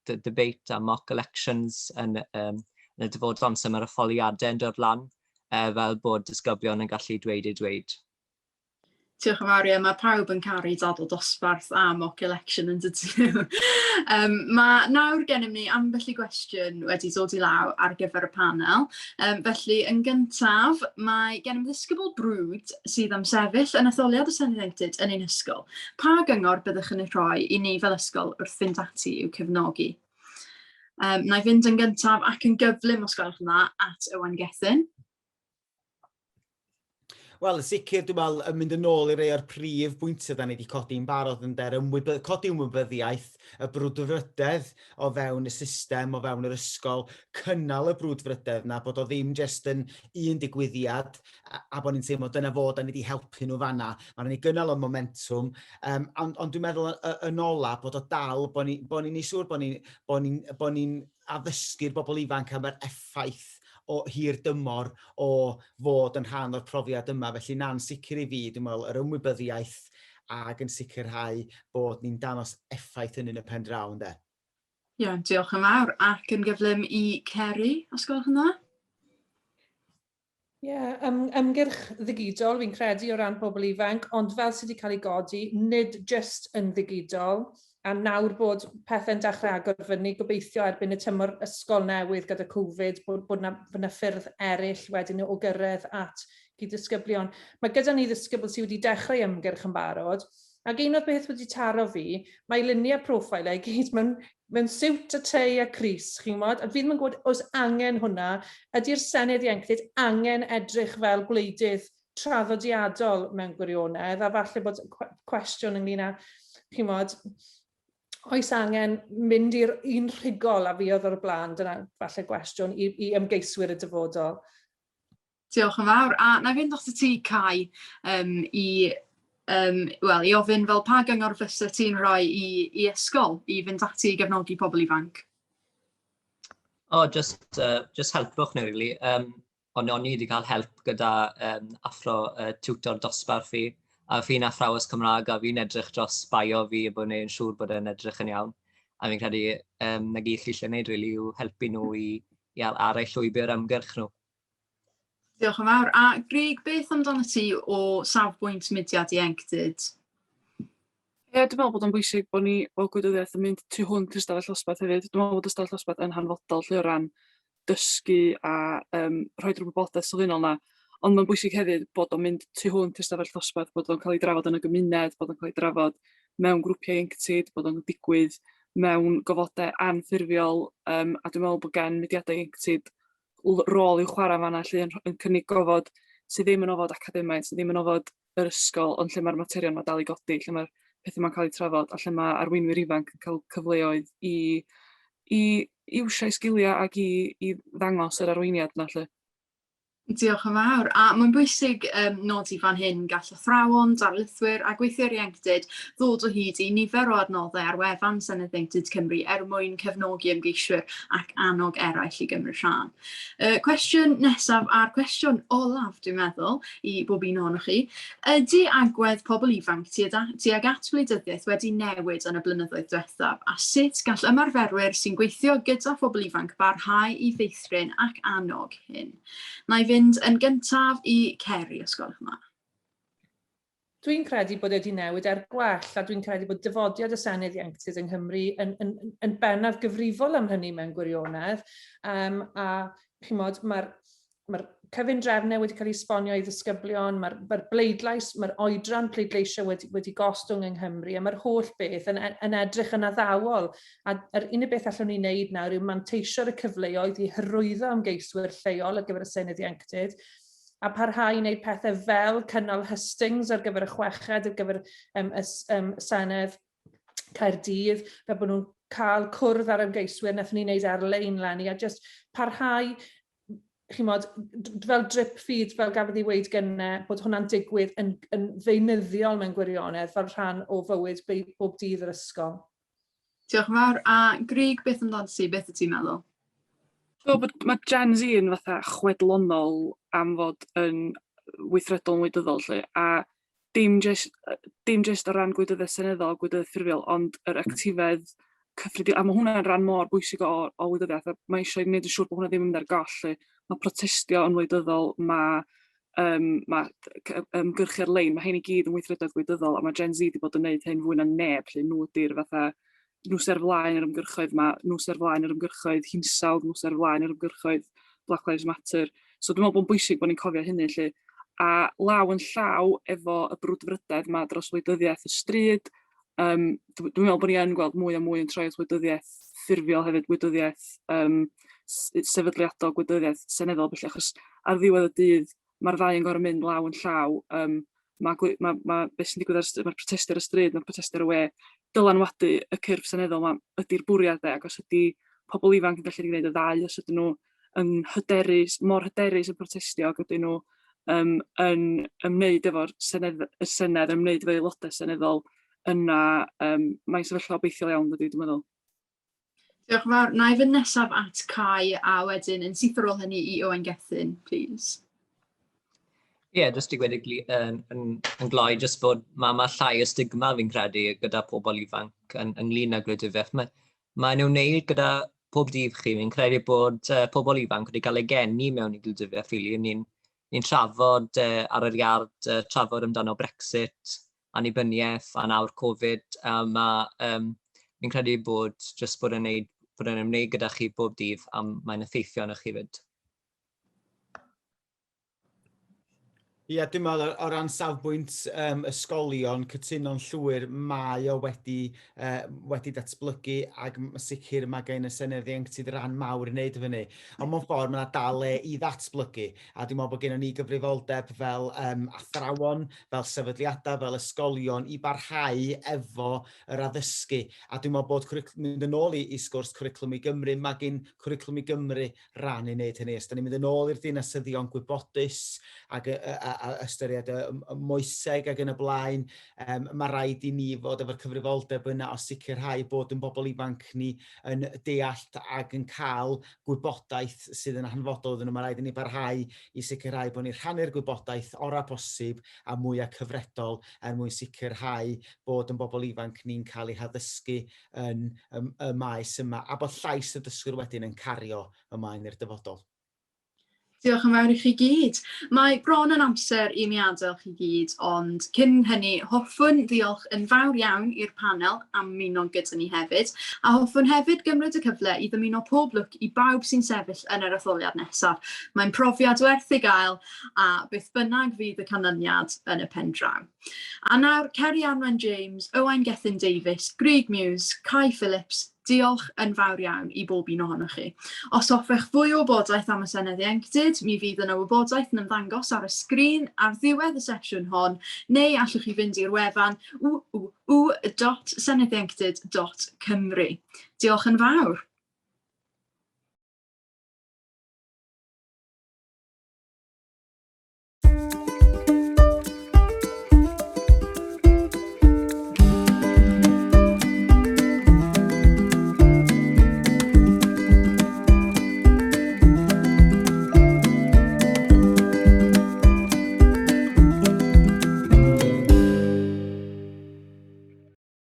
debate a mock elections yn y dyfodol amser mae'r etholiadau yn dod lan, fel bod disgyblion yn gallu dweud. Diolch yn fawr, mae pawb yn caru dad o dosbarth a mock election yn dydyn. Mae nawr gennym ni ambell i gwestiwn wedi dod i law ar gyfer y panel. Felly, yn gyntaf, mae gennym ddisgybl brwd sydd am sefyll yn etholiad y Senedd Ieuenctid yn ein ysgol. Pa gyngor byddwch yn ei rhoi i ni fel ysgol wrth fynd ati i'w cefnogi? Na i fynd yn gyntaf ac yn gyflym os gwelwch yn dda at Ieuenctid. Wel, sicr, dwi'n meddwl, yn mynd yn ôl i rei o'r prif bwyntiau da ni wedi codi'n barod yn der, codi ymwybyddiaeth, y brwdfrydedd o fewn y system, o fewn yr ysgol, cynnal y brwdfrydedd na, bod o ddim jyst yn un digwyddiad, a bod ni'n teimlo dyna fod a ni wedi helpu nhw fanna. Mae'n ni gynnal y momentum, ond dwi'n meddwl yn ola bod o dal, bod ni'n ei siŵr bod ni'n addysgu'r bobl ifanc am yr effaith o hir dymor o fod yn rhan o'r profiad yma. Felly na'n sicr i fi, dwi'n meddwl, yr ymwybyddiaeth ac yn sicrhau bod ni'n dangos effaith yn y pen draw, ynde? Ie, diolch yn fawr. Ac yn gyflym i Ceri, os gwelwch yn dda? Ie, ymgyrch ddigidol fi'n credu o ran pobl ifanc, ond fel sydd wedi cael ei godi, nid jyst yn ddigidol, a nawr bod pethau'n dechrau agor fyny, gobeithio erbyn y tymor ysgol newydd gyda Covid, bod yna ffyrdd eraill wedyn o gyrraedd at gyd-ddisgyblion. Mae gyda ni ddisgybl sydd wedi dechrau ymgyrch yn barod, ac un o'r beth wedi taro fi, mae luniau proffil ei gyd mewn siwt a tei a Cris, chi'n modd, a fi ddim yn gwybod os angen hwnna, ydy'r Senedd Ieuenctid angen edrych fel gwleidydd traddodiadol mewn gwirionedd, a falle bod cwestiwn ynglyn â, chi'n modd, oes angen mynd i'r un rhugol a fi oedd o'r blaen, dyna falle gwestiwn i ymgeiswyr y dyfodol. Diolch yn fawr. A na i fynd at y ti, Cai, i ofyn fel pa gyngor fysa ti'n rhoi i ysgol i fynd ati i gefnogi pobl ifanc? Just helpwch ni, really. Ond o'n i wedi cael help gyda athro tiwtor dosbarth fi, a fi'n athrawes Cymraeg, a fi'n edrych dros bio fi a bod ni'n siŵr bod e'n edrych yn iawn. A fi'n credu na gyd chi eisiau gwneud, really, yw helpu nhw ar eu llwybr ymgyrch nhw. Diolch yn fawr. A Greg, beth amdano ti o safbwynt mudiad ieuenctid? Dwi'n meddwl bod o'n bwysig bod ni o gwydyddiaeth yn mynd tu hwnt i'r stafell ddosbarth hefyd. Dwi'n meddwl bod y stafell ddosbarth yn hanfodol lle o ran dysgu a rhoi drwy wybodaeth sylfaenol na. Ond mae'n bwysig hefyd bod o'n mynd tu hwnt i'r stafell ddosbarth, bod o'n cael ei drafod yn y gymuned, bod o'n cael ei drafod mewn grwpiau ieuenctid, bod o'n digwydd mewn gofodau anffurfiol, a dwi'n meddwl bod gen mudiadau ieuenctid rôl i'w chwarae fan'na lle yn cynnig gofod sydd ddim yn ofod academaidd, sydd ddim yn ofod yr ysgol, ond lle mae'r materion yma dal i godi, lle mae'r pethau yma'n cael eu trafod, a lle mae arweinwyr ifanc yn cael cyfleoedd i iwsio sgiliau ac i ddangos yr arweiniad yna, lle. Diolch yn fawr. A mae'n bwysig nodi fan hyn gall athrawon, darlithwyr a gweithwyr ieuenctid ddod o hyd i nifer o adnoddau ar wefan Senedd Ieuenctid Cymru mwyn cefnogi ymgeiswyr ac annog eraill i gymryd rhan. Cwestiwn nesaf a'r cwestiwn olaf, dwi'n meddwl, i bob un ohonoch chi, ydy agwedd pobl ifanc tuag at wleidyddiaeth wedi newid yn y blynyddoedd diwethaf, a sut gall ymarferwyr sy'n gweithio gyda phobl ifanc barhau i feithrin ac annog hyn? Na i fynd yn gyntaf i Ceri, os gwelwch yn dda. Dwi'n credu bod wedi newid gwell, a dwi'n credu bod dyfodiad y Senedd Ieuenctid yng Nghymru yn bennaf gyfrifol am hynny mewn gwirionedd. A chi'n modd, mae'r cyfundrefnau wedi cael ei esbonio i ddisgyblion, mae'r bleidlais, mae'r oedran pleidleisio wedi gostwng yng Nghymru, a mae'r holl beth yn edrych yn addawol. A'r unig beth allwn ni wneud nawr yw manteisio'r y cyfleoedd i hyrwyddo ymgeiswyr lleol ar gyfer y Senedd Ieuenctid, a parhau i wneud pethau fel cynnal hystings ar gyfer y chweched, ar gyfer Senedd Caerdydd, fel bod nhw'n cael cwrdd ar ymgeiswyr, nathon ni wneud AR-LEIN leni, a just parhau, fel drip feed, fel gafodd ei weid gynnau, bod hwnna'n digwydd yn ddeunyddiol mewn gwirionedd fel rhan o fywyd bob dydd yr ysgol. Diolch yn fawr. A Grig, beth amdano ti? Beth wyt ti'n meddwl? Mae Gen Z yn fatha chwedlonol am fod yn weithredol yn wleidyddol, a dim jyst o ran gwleidyddiaeth seneddol, gwleidyddiaeth ffurfiol, ond yr actifedd cyffredinol, a mae hwnna'n rhan mor bwysig o wleidyddiaeth, a mae eisiau gwneud yn siŵr bod hwnna ddim yn mynd ar gall. Mae protestio yn wleidyddol, mae ymgyrch AR-LEIN, mae hyn i gyd yn weithredoedd gwleidyddol, a mae Gen Z wedi bod yn gwneud hyn fwy na neb, nhw ydy'r fatha, nhw ser flaen yr ymgyrchoedd yma, nhw ser flaen yr ymgyrchoedd hinsawdd, nhw ser flaen yr ymgyrchoedd Black Lives Matter. So dwi'n meddwl bod yn bwysig bod ni'n cofio hynny, a law yn llaw efo y brwdfrydedd yma dros wleidyddiaeth y stryd. Dwi'n meddwl bod ni yn gweld mwy a mwy yn troi at wleidyddiaeth ffurfiol hefyd, wleidyddiaeth sefydliadau, wleidyddiaeth seneddol, felly, achos ar ddiwedd y dydd mae'r ddau yn gorfod mynd law yn llaw. Mae beth sy'n digwydd mae'r protester y stryd, mae'r protester y we, dylanwadu y cyrff seneddol ydy'r bwriad, ac os ydy pobl ifanc yn gallu gwneud y ddau, os ydyn nhw yn hyderus, mor hyderus yn protestio, ac ydyn nhw yn ymwneud efo'r Senedd, ymwneud efo aelodau seneddol, yna mae'n sefyllfa obeithiol iawn, dwi'n meddwl. Diolch yn fawr. Na i fynd nesaf at Cai, a wedyn yn syth ar ôl hynny i Owain-Gethin, please. Ie, jyst i wedi yn gloi, jyst bod mae llai o stigma fi'n credu gyda pobl ifanc ynglyn â gwleidyddiaeth. Mae nhw'n wneud gyda pob dydd chi, fi'n credu bod pobl ifanc wedi cael ei geni mewn i gwleidyddiaeth ffili. Ni'n trafod ar yr iard, trafod amdano Brexit, annibyniaeth, a nawr Covid. Fi'n credu bod jyst bod yn ymwneud gyda chi bob dydd, a mae'n effeithio arnoch chi fyd. Ie, dwi'n meddwl o ran safbwynt ysgolion, cytuno'n llwyr mae o wedi datblygu, ac sicr mae gen y Senedd Ieuenctid rhan mawr i wneud fyny. Ond mewn ffordd mae yna dal i ddatblygu, a dwi'n meddwl bod gen ni gyfrifoldeb fel athrawon, fel sefydliadau, fel ysgolion, i barhau efo yr addysgu. A dwi'n meddwl bod mynd yn ôl i sgwrs Cwricwlwm i Gymru, mae gen Cwricwlwm i Gymru rhan i wneud hynny. Os da ni'n mynd yn ôl i'r dinasyddion gwybodus ac a ystyried y moeseg ac yn y blaen, mae rhaid i ni fod efo'r cyfrifoldeb yna o sicrhau bod yn bobl ifanc ni yn deall ac yn cael gwybodaeth sydd yn hanfodol iddyn nhw. Mae rhaid i ni barhau i sicrhau bod ni'n rhannu'r gwybodaeth ora posib a mwyaf cyfredol mwyn sicrhau bod yn bobl ifanc ni'n cael ei haddysgu yn y maes yma, a bod llais y dysgwr wedyn yn cario ymlaen i'r dyfodol. Diolch yn fawr i chi gyd. Mae bron yn amser i mi adael chi gyd, ond cyn hynny, hoffwn ddiolch yn fawr iawn i'r panel am ymuno gyda ni hefyd, a hoffwn hefyd gymryd y cyfle i ddymuno pob lwc i bawb sy'n sefyll yn yr etholiad nesaf. Mae'n profiad werth ei gael, a beth bynnag fydd y canlyniad yn y pen draw. A nawr, Ceri Anwen James, Owain-Gethin Davies, Greg Muse, Cai Phillips, diolch yn fawr iawn i bob un ohonoch chi. Os hoffech fwy o wybodaeth am y Senedd Ieuenctid, mi fydd yna wybodaeth yn ymddangos ar y sgrin ar ddiwedd y sesiwn hon, neu allwch chi fynd i'r wefan www.seneddieuenctid.cymru. Diolch yn fawr.